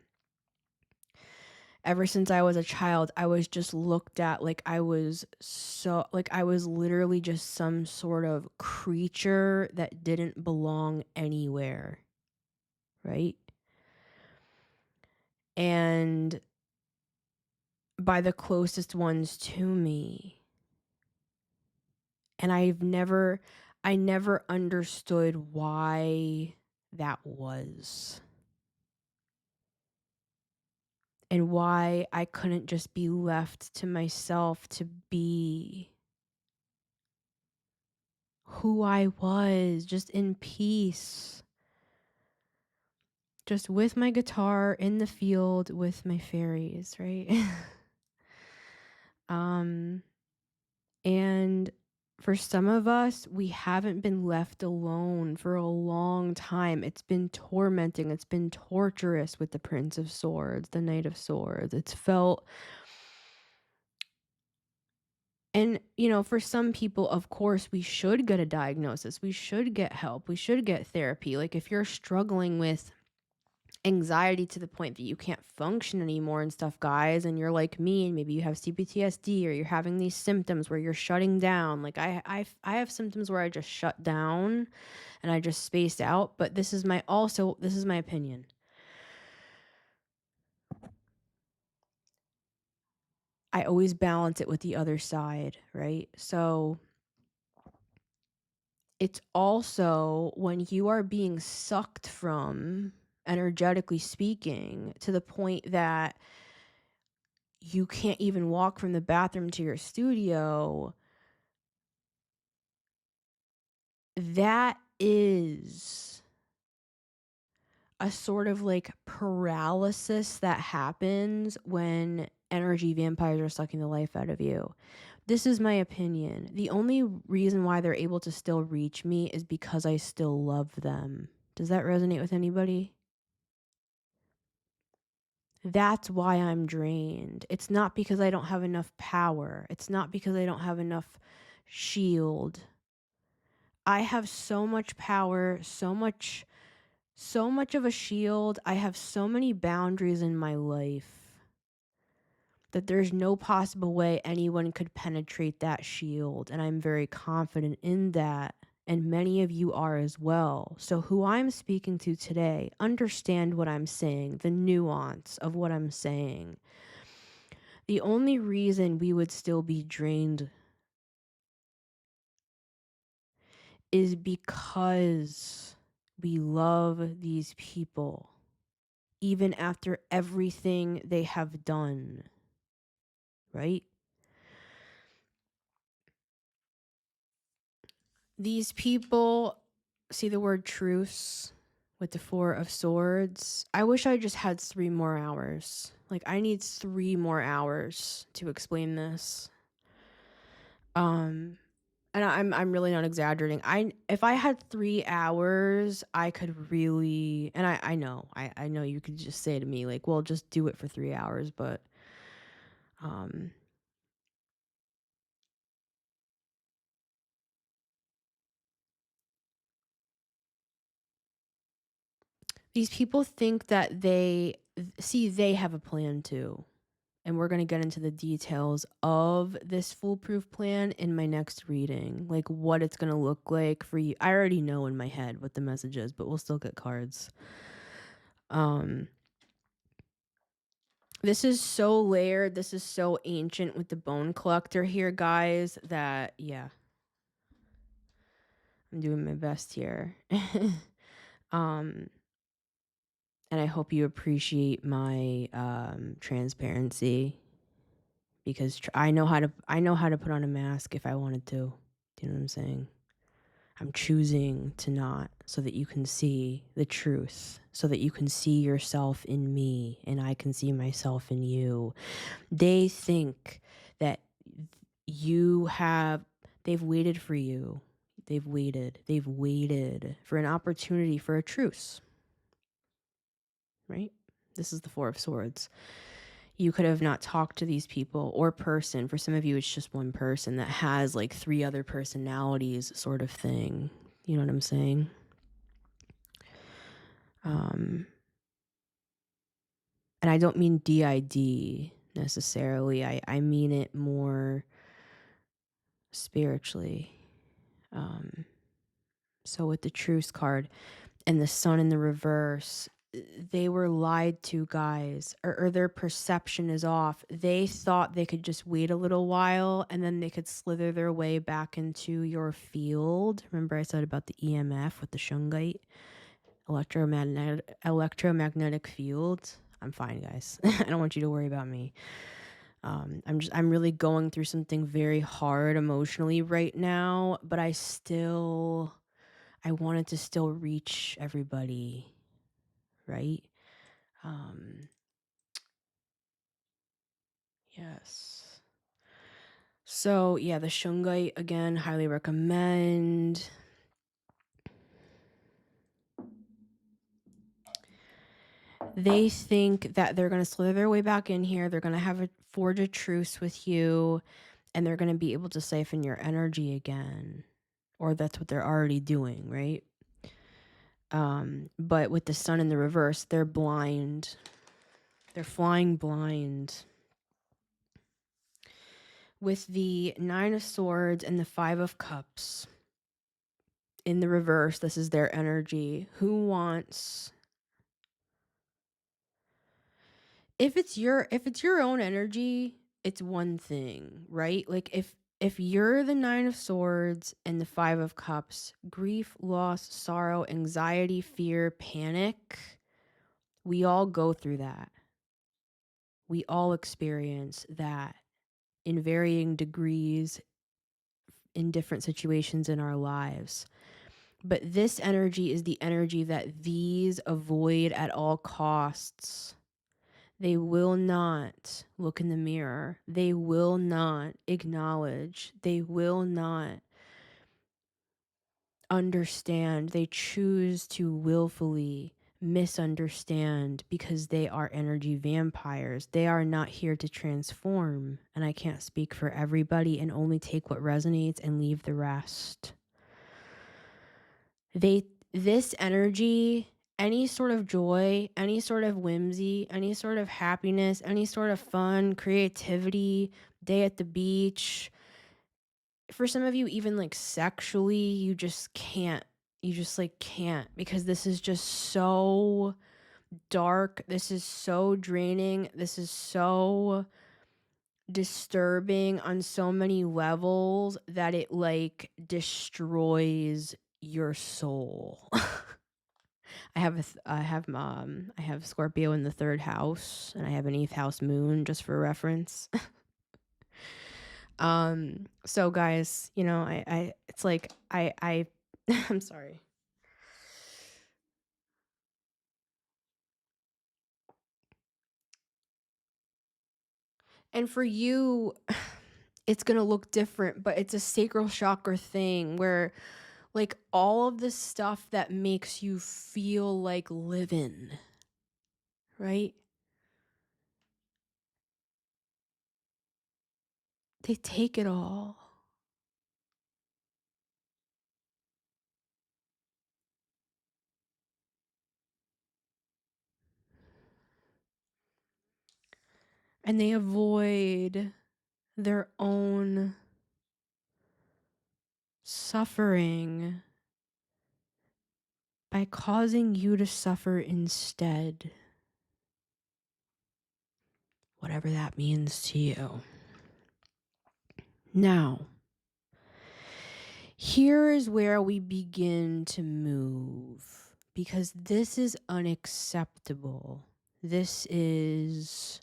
ever since I was a child, I was just looked at like I was literally just some sort of creature that didn't belong anywhere. right? And by the closest ones to me. And I never understood why that was. And why I couldn't just be left to myself to be who I was, just in peace. Just with my guitar in the field with my fairies, right? And for some of us, we haven't been left alone for a long time. It's been tormenting. It's been torturous with the Prince of Swords, the Knight of Swords. It's felt... And, for some people, of course, we should get a diagnosis. We should get help. We should get therapy. Like, if you're struggling with anxiety to the point that you can't function anymore and stuff, guys, and you're like me, and maybe you have CPTSD, or you're having these symptoms where you're shutting down. Like, I have symptoms where I just shut down and I just spaced out. But this is my opinion. I always balance it with the other side, right? So it's also when you are being sucked from, energetically speaking, to the point that you can't even walk from the bathroom to your studio, that is a sort of like paralysis that happens when energy vampires are sucking the life out of you. This is my opinion. The only reason why they're able to still reach me is because I still love them. Does that resonate with anybody? That's why I'm drained. It's not because I don't have enough power. It's not because I don't have enough shield. I have so much power, so much of a shield. I have so many boundaries in my life that there's no possible way anyone could penetrate that shield. And I'm very confident in that. And many of you are as well. So who I'm speaking to today, understand what I'm saying, the nuance of what I'm saying. The only reason we would still be drained is because we love these people, even after everything they have done, right? These people, see the word truce with the 4 of Swords. I wish I just had 3 more hours. Like, I need 3 more hours to explain this. And I'm really not exaggerating. If I had 3 hours, I could really, and I know you could just say to me like, well, just do it for 3 hours, but these people think that they have a plan too. And we're going to get into the details of this foolproof plan in my next reading. Like what it's going to look like for you. I already know in my head what the message is, but we'll still get cards. This is so layered. This is so ancient with the bone collector here, guys, that, yeah. I'm doing my best here. And I hope you appreciate my transparency, because I know how to put on a mask if I wanted to. Do you know what I'm saying? I'm choosing to not, so that you can see the truth, so that you can see yourself in me and I can see myself in you. They think that they've waited for you. They've waited for an opportunity for a truce. Right? This is the 4 of Swords. You could have not talked to these people or person. For some of you, it's just one person that has like 3 other personalities sort of thing. You know what I'm saying? And I don't mean DID necessarily. I mean it more spiritually. So with the Truce card and the Sun in the reverse, they were lied to, guys, or their perception is off. They thought they could just wait a little while and then they could slither their way back into your field. Remember I said about the EMF with the shungite, electromagnetic field? I'm fine, guys. I don't want you to worry about me. I'm really going through something very hard emotionally right now, but I wanted to still reach everybody, right? Yes. So yeah, the shungite, again, highly recommend. They think that they're going to slither their way back in here. They're going to forge a truce with you, and they're going to be able to siphon your energy again. Or that's what they're already doing, right? But with the sun in the reverse, they're blind. They're flying blind. With the 9 of Swords and the 5 of Cups in the reverse, this is their energy. Who wants... If it's your own energy, it's one thing, right? Like if you're the 9 of Swords and the 5 of Cups, grief, loss, sorrow, anxiety, fear, panic, we all go through that. We all experience that in varying degrees in different situations in our lives. But this energy is the energy that these avoid at all costs. They will not look in the mirror. They will not acknowledge. They will not understand. They choose to willfully misunderstand because they are energy vampires. They are not here to transform. And I can't speak for everybody and only take what resonates and leave the rest. This energy, any sort of joy, any sort of whimsy, any sort of happiness, any sort of fun, creativity, day at the beach. For some of you, even like sexually, you just can't. You just like can't, because this is just so dark. This is so draining. This is so disturbing on so many levels that it like destroys your soul. I have Scorpio in the 3rd house, and I have an 8th house moon, just for reference. So guys, you know, it's like I'm sorry. And for you, it's going to look different, but it's a sacral chakra thing where like all of the stuff that makes you feel like living, right? They take it all. And they avoid their own suffering by causing you to suffer instead. Whatever that means to you. Now, here is where we begin to move, because this is unacceptable. This is,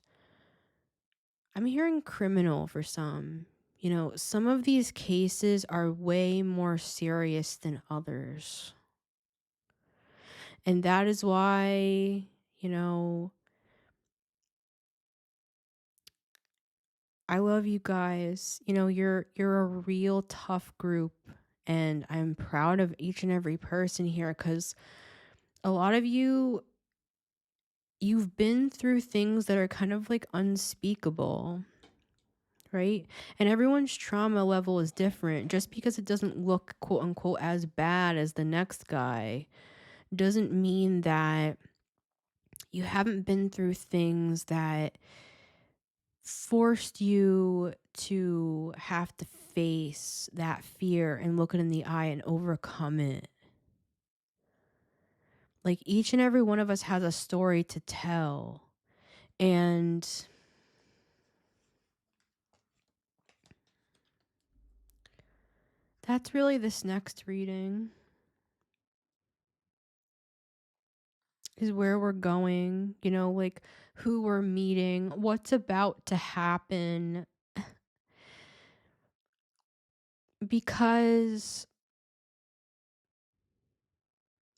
I'm hearing criminal for some. You know, some of these cases are way more serious than others. And that is why, you know, I love you guys. You know, you're a real tough group, and I'm proud of each and every person here, because a lot of you've been through things that are kind of like unspeakable, right? And everyone's trauma level is different. Just because it doesn't look quote unquote as bad as the next guy doesn't mean that you haven't been through things that forced you to have to face that fear and look it in the eye and overcome it. Like each and every one of us has a story to tell. And that's really this next reading is where we're going, you know, like who we're meeting, what's about to happen. Because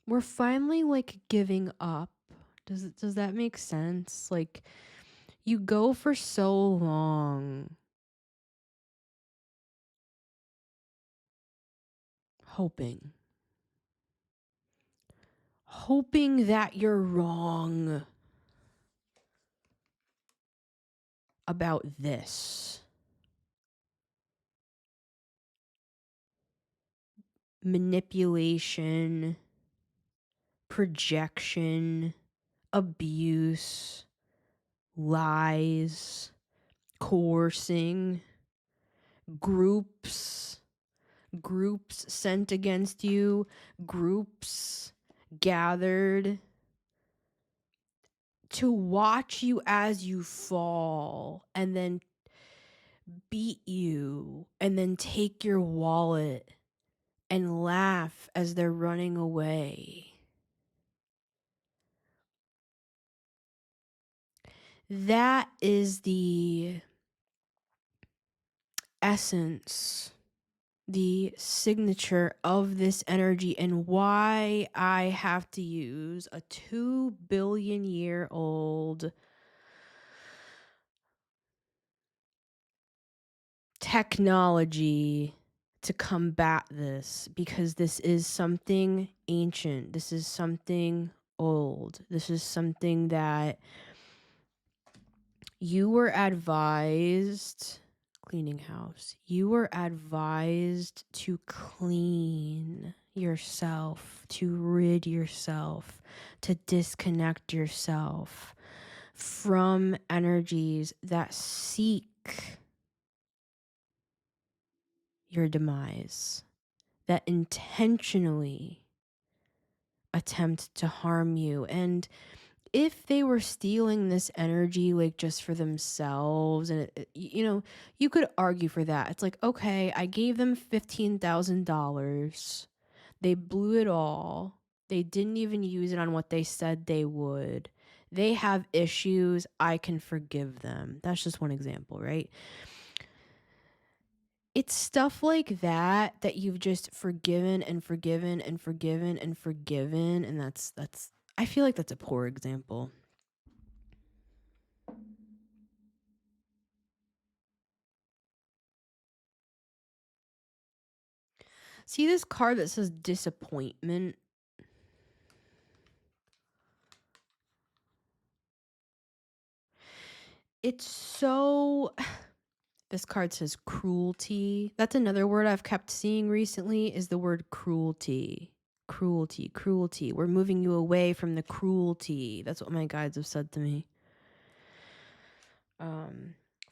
we're finally like giving up. Does that make sense? Like you go for so long hoping that you're wrong about this. Manipulation, projection, abuse, lies, coercing, groups sent against you, groups gathered to watch you as you fall and then beat you and then take your wallet and laugh as they're running away. That is the essence, the signature of this energy, and why I have to use a 2 billion year old technology to combat this, because this is something ancient. This is something old. This is something that you were advised, cleaning house, you were advised to clean yourself, to rid yourself, to disconnect yourself from energies that seek your demise, that intentionally attempt to harm you. And if they were stealing this energy like just for themselves, and you know, you could argue for that. It's like, okay, I gave them $15,000. They blew it all. They didn't even use it on what they said they would. They have issues. I can forgive them. That's just one example, right? It's stuff like that that you've just forgiven and forgiven and forgiven and forgiven, and that's I feel like that's a poor example. See this card that says disappointment? It's so this card says cruelty. That's another word I've kept seeing recently, is the word cruelty. Cruelty. We're moving you away from the cruelty. That's what my guides have said to me.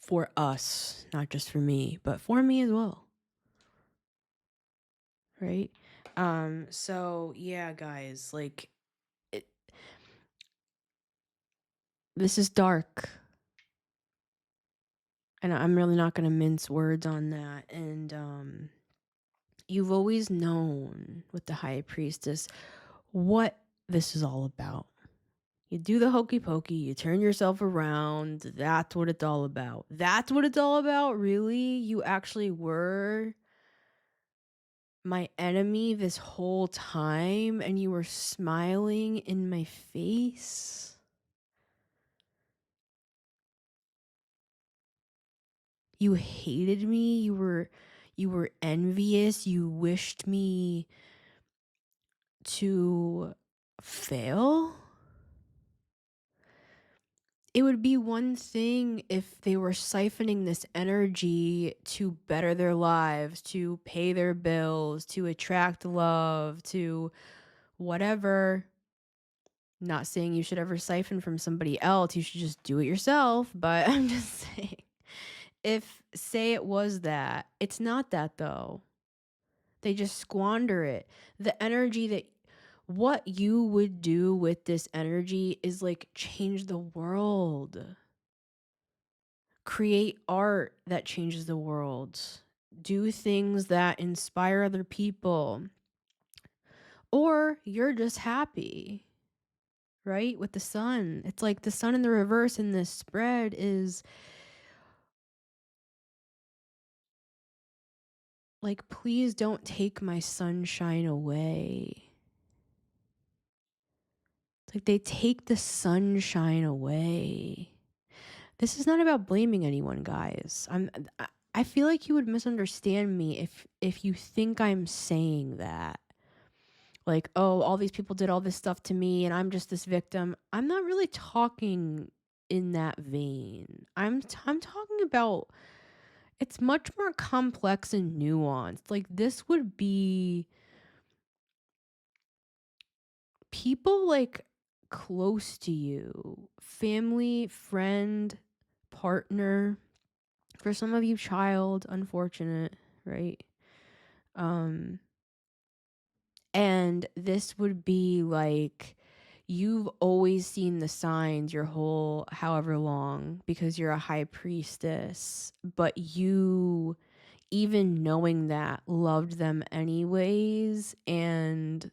For us, not just for me, but for me as well. Right? So yeah, guys, like this is dark. And I'm really not going to mince words on that. And you've always known with the High Priestess what this is all about. You do the hokey pokey, you turn yourself around. That's what it's all about. That's what it's all about? Really? You actually were my enemy this whole time and you were smiling in my face? You hated me. You were envious. You wished me to fail. It would be one thing if they were siphoning this energy to better their lives, to pay their bills, to attract love, to whatever. Not saying you should ever siphon from somebody else. You should just do it yourself. But I'm just saying, say it was that, it's not that though. They just squander it. The energy that what you would do with this energy is like change the world. Create art that changes the world. Do things that inspire other people. Or you're just happy, right? With the sun. It's like the sun in the reverse in this spread is like, please don't take my sunshine away. It's like they take the sunshine away. This is not about blaming anyone, guys. I feel like you would misunderstand me if you think I'm saying that. Like, oh, all these people did all this stuff to me and I'm just this victim. I'm not really talking in that vein. I'm talking about it's much more complex and nuanced. Like this would be people like close to you, family, friend, partner, for some of you child, unfortunate, right? And this would be like you've always seen the signs your whole however long because you're a high priestess, but you, even knowing that, loved them anyways, and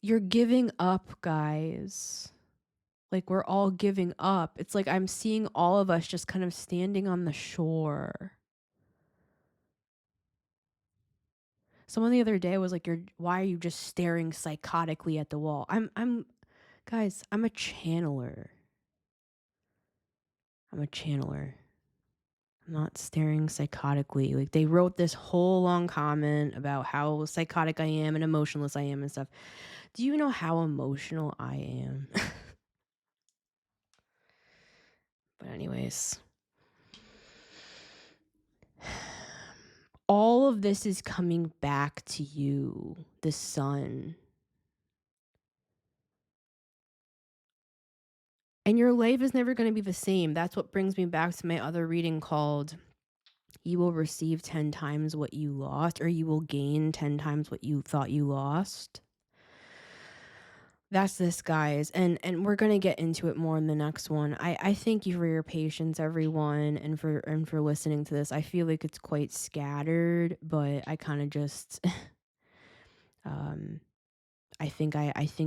you're giving up, guys. Like we're all giving up. It's like I'm seeing all of us just kind of standing on the shore. Someone the other day was like, why are you just staring psychotically at the wall? Guys, I'm a channeler. I'm not staring psychotically. Like they wrote this whole long comment about how psychotic I am and emotionless I am and stuff. Do you know how emotional I am? But anyways, all of this is coming back to you, the sun. And your life is never going to be the same. That's what brings me back to my other reading called You Will Receive 10 Times What You Lost, or You Will Gain 10 Times What You Thought You Lost. That's this, guys. And we're going to get into it more in the next one. I thank you for your patience, everyone, and for listening to this. I feel like it's quite scattered, but I kind of just I think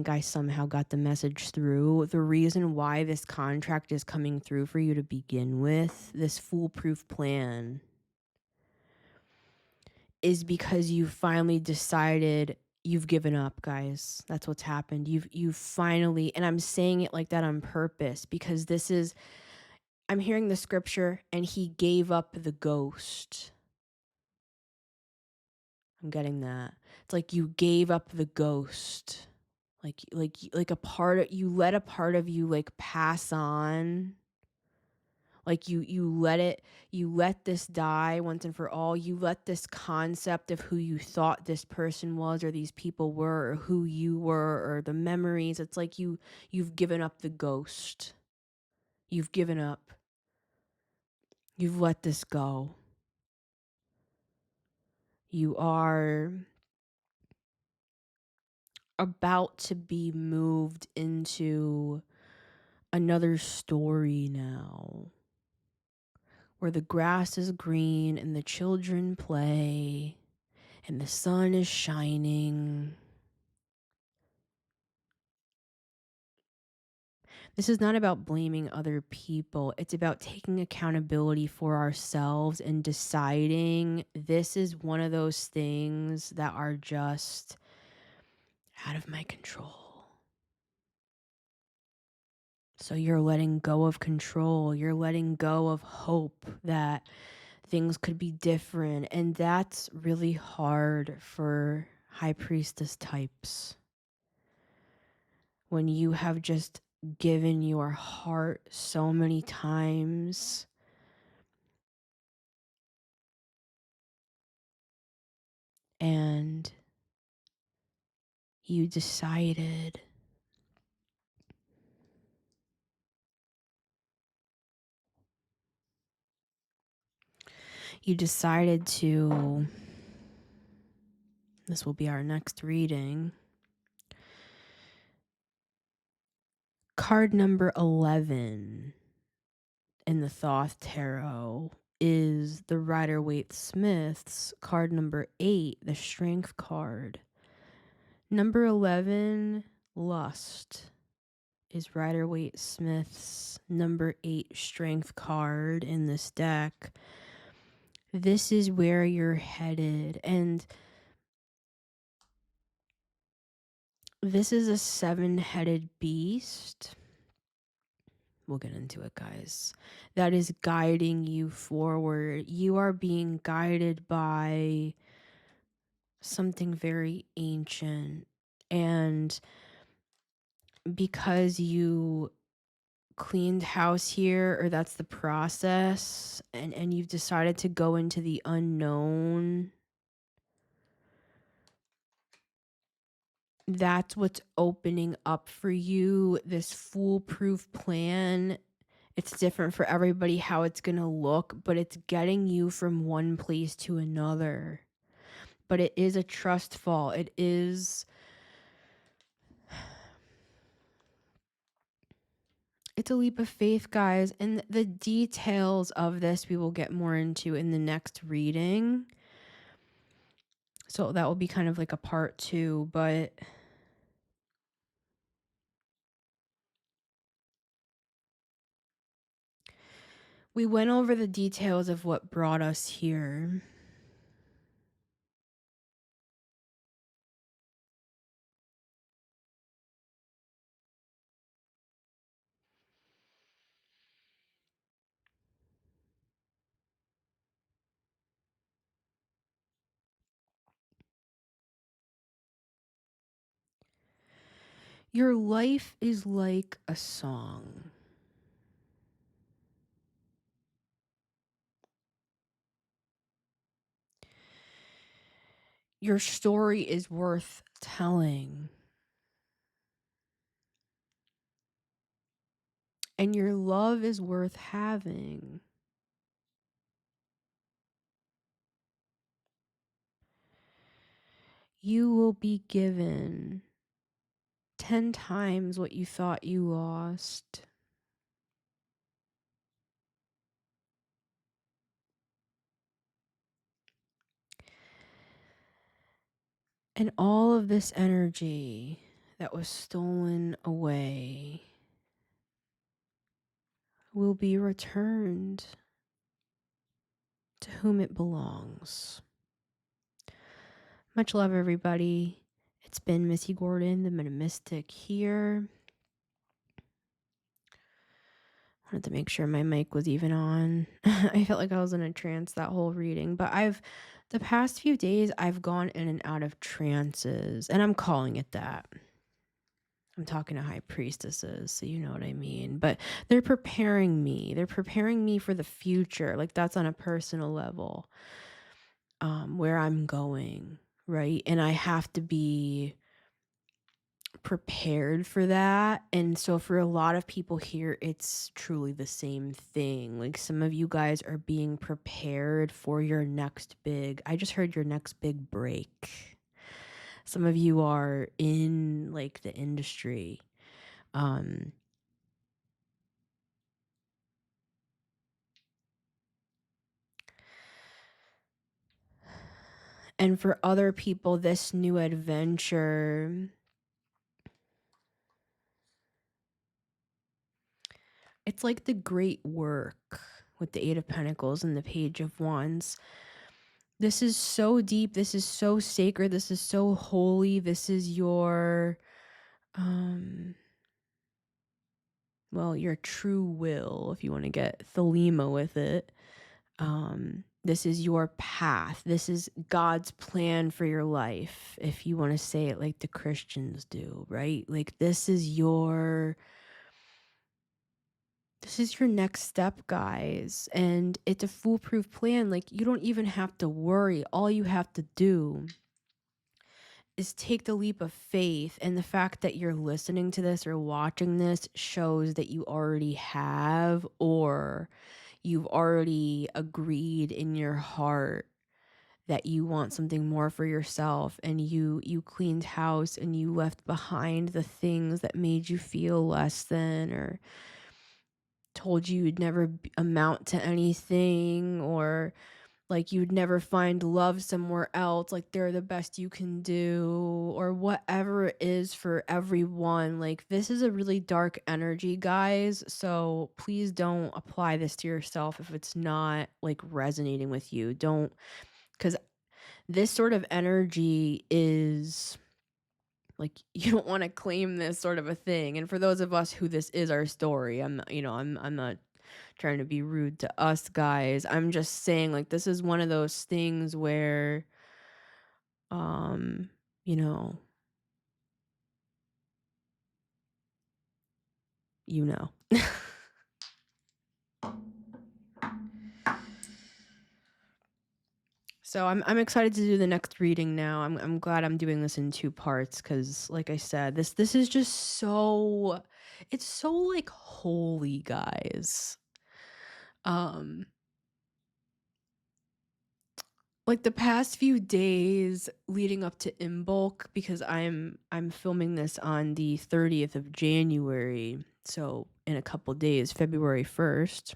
I somehow got the message through. The reason why this contract is coming through for you to begin with, this foolproof plan, is because you finally decided you've given up, guys. That's what's happened. You've finally, and I'm saying it like that on purpose because this is, I'm hearing the scripture, and he gave up the ghost. I'm getting that. It's like you gave up the ghost. Like a part of you, let a part of you like pass on. Like you let this die once and for all. You let this concept of who you thought this person was or these people were or who you were or the memories, it's like you've given up the ghost. You've given up. You've let this go. You are about to be moved into another story now, where the grass is green and the children play and the sun is shining. This is not about blaming other people. It's about taking accountability for ourselves and deciding this is one of those things that are just out of my control. So you're letting go of control. You're letting go of hope that things could be different. And that's really hard for high priestess types. When you have just given your heart so many times and you decided to This will be our next reading. Card number 11 in the Thoth Tarot is the Rider-Waite-Smith's card number 8, the Strength card. Number 11, Lust, is Rider-Waite-Smith's number 8 Strength card in this deck. This is where you're headed, and this is a 7-headed beast. We'll get into it, guys. That is guiding you forward. You are being guided by something very ancient. And because you cleaned house here, or that's the process, and you've decided to go into the unknown, that's what's opening up for you. This foolproof plan, it's different for everybody how it's going to look, but it's getting you from one place to another. But it is a trust fall. It's a leap of faith, guys. And the details of this we will get more into in the next reading. So that will be kind of like a part 2, but we went over the details of what brought us here. Your life is like a song. Your story is worth telling. And your love is worth having. You will be given 10 times what you thought you lost. And all of this energy that was stolen away will be returned to whom it belongs. Much love, everybody. It's been Missy Gordon, the Metamystic, here. Wanted to make sure my mic was even on. I felt like I was in a trance that whole reading, but the past few days, I've gone in and out of trances, and I'm calling it that. I'm talking to high priestesses, so you know what I mean. But they're preparing me. They're preparing me for the future. Like, that's on a personal level, where I'm going, right? And I have to be prepared for that. And so for a lot of people here, it's truly the same thing. Like, some of you guys are being prepared for your next big, I just heard your next big break. Some of you are in like the industry. And for other people, this new adventure, it's like the great work with the 8 of Pentacles and the Page of Wands. This is so deep. This is so sacred. This is so holy. This is your, your true will, if you want to get Thelema with it. This is your path. This is God's plan for your life, if you want to say it like the Christians do, right? Like, this is your next step, guys. And it's a foolproof plan. Like, you don't even have to worry. All you have to do is take the leap of faith. And the fact that you're listening to this or watching this shows that you already have, or you've already agreed in your heart that you want something more for yourself, and you cleaned house and you left behind the things that made you feel less than, or told you you'd never amount to anything, or like you'd never find love somewhere else, like they're the best you can do, or whatever it is for everyone. Like, this is a really dark energy, guys, so please don't apply this to yourself if it's not like resonating with you. Don't, because this sort of energy is like, you don't want to claim this sort of a thing. And for those of us who this is our story, I'm not trying to be rude to us, guys. I'm just saying, like, this is one of those things where you know you know So I'm excited to do the next reading now. I'm glad I'm doing this in 2 parts, because like I said, this is just so, it's so like holy, guys. Like the past few days leading up to Imbolc, because I'm filming this on the 30th of January, so in a couple days, February 1st.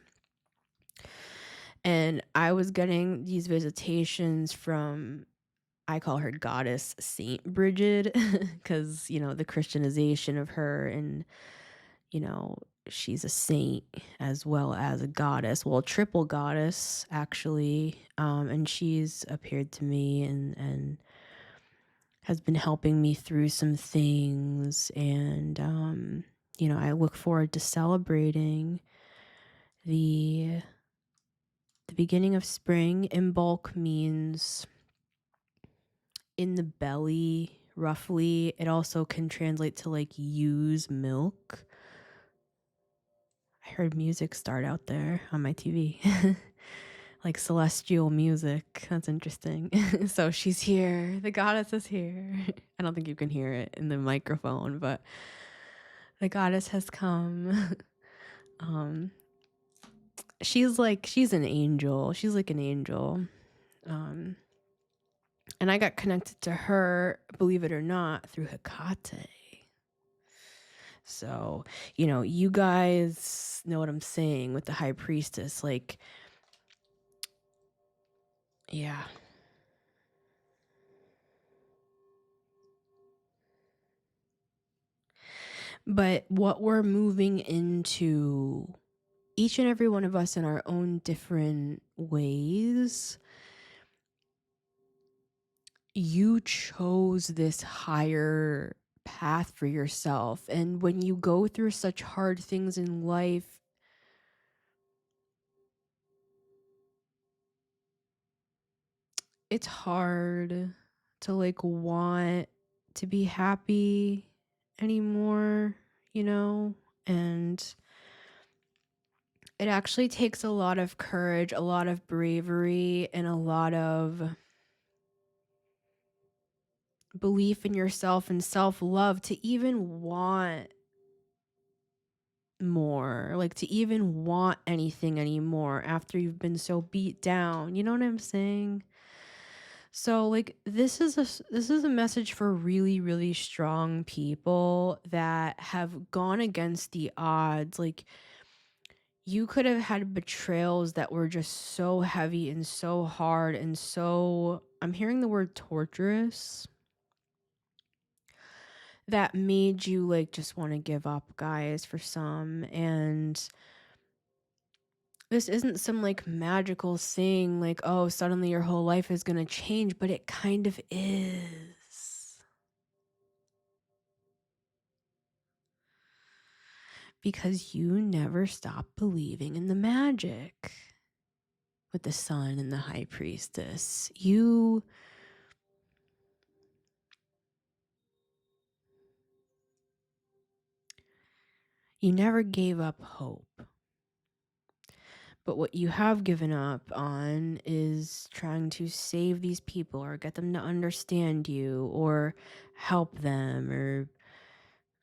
And I was getting these visitations from, I call her Goddess Saint Bridget, because, the Christianization of her, and, she's a saint as well as a goddess. Well, a triple goddess, actually. And she's appeared to me and has been helping me through some things. And, I look forward to celebrating the beginning of spring. Imbolc means in the belly, roughly. It also can translate to like ewe's milk. I heard music start out there on my TV. Like celestial music. That's interesting. So she's here. The goddess is here. I don't think you can hear it in the microphone, but the goddess has come. She's an angel. She's like an angel. And I got connected to her, believe it or not, through Hecate. So, you guys know what I'm saying with the high priestess. Like, yeah. But what we're moving into, each and every one of us in our own different ways, you chose this higher path for yourself. And when you go through such hard things in life, it's hard to like want to be happy anymore, and it actually takes a lot of courage, a lot of bravery, and a lot of belief in yourself and self-love to even want more, like to even want anything anymore after you've been so beat down. You know what I'm saying? So like this is a message for really, really strong people that have gone against the odds. Like, you could have had betrayals that were just so heavy and so hard and so, I'm hearing the word torturous, that made you like just want to give up, guys, for some. And this isn't some like magical thing, like, oh, suddenly your whole life is going to change, but it kind of is. Because you never stop believing in the magic with the sun and the high priestess. You never gave up hope. But what you have given up on is trying to save these people or get them to understand you or help them or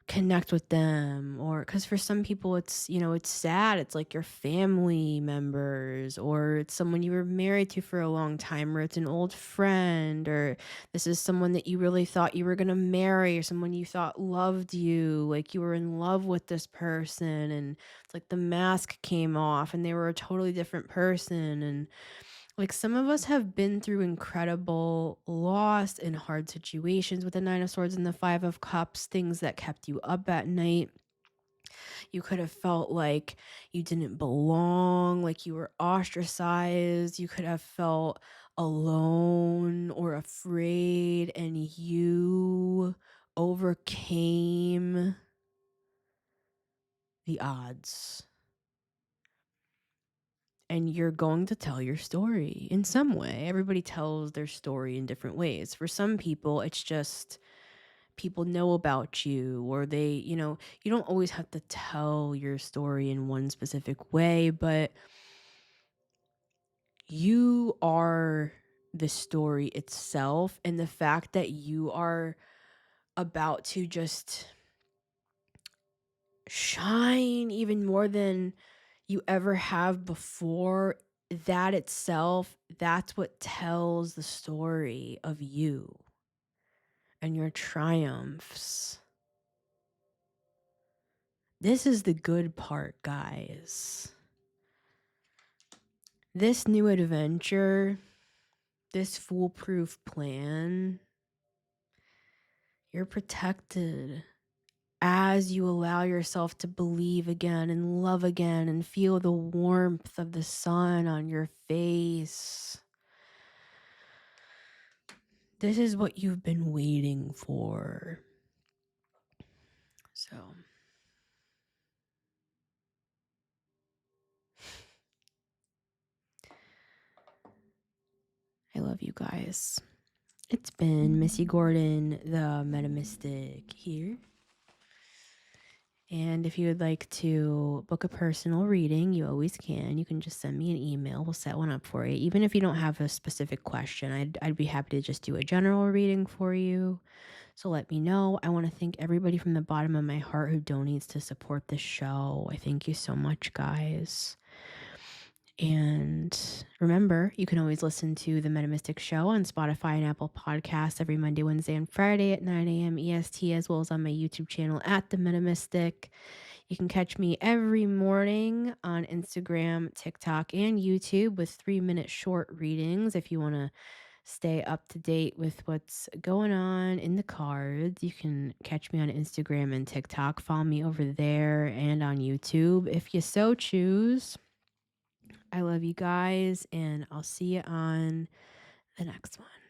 connect with them, or because for some people it's, it's sad, it's like your family members, or it's someone you were married to for a long time, or it's an old friend, or this is someone that you really thought you were going to marry, or someone you thought loved you, like you were in love with this person, and it's like the mask came off and they were a totally different person. And like some of us have been through incredible loss and hard situations with the Nine of Swords and the Five of Cups, things that kept you up at night. You could have felt like you didn't belong, like you were ostracized. You could have felt alone or afraid, and you overcame the odds. And you're going to tell your story in some way. Everybody tells their story in different ways. For some people, it's just people know about you, or they, you don't always have to tell your story in one specific way, but you are the story itself. And the fact that you are about to just shine even more than you ever have before, that itself, that's what tells the story of you and your triumphs. This is the good part, guys. This new adventure, this foolproof plan, you're protected as you allow yourself to believe again and love again and feel the warmth of the sun on your face. This is what you've been waiting for. So, I love you guys. It's been Missy Gordon, the Metamystic, here. And if you would like to book a personal reading, you always can. You can just send me an email. We'll set one up for you. Even if you don't have a specific question, I'd be happy to just do a general reading for you. So let me know. I want to thank everybody from the bottom of my heart who donates to support this show. I thank you so much, guys. And remember, you can always listen to The Metamystic Show on Spotify and Apple Podcasts every Monday, Wednesday, and Friday at 9 a.m. EST, as well as on my YouTube channel at The Metamystic. You can catch me every morning on Instagram, TikTok, and YouTube with 3-minute short readings. If you want to stay up to date with what's going on in the cards, you can catch me on Instagram and TikTok. Follow me over there and on YouTube if you so choose. I love you guys, and I'll see you on the next one.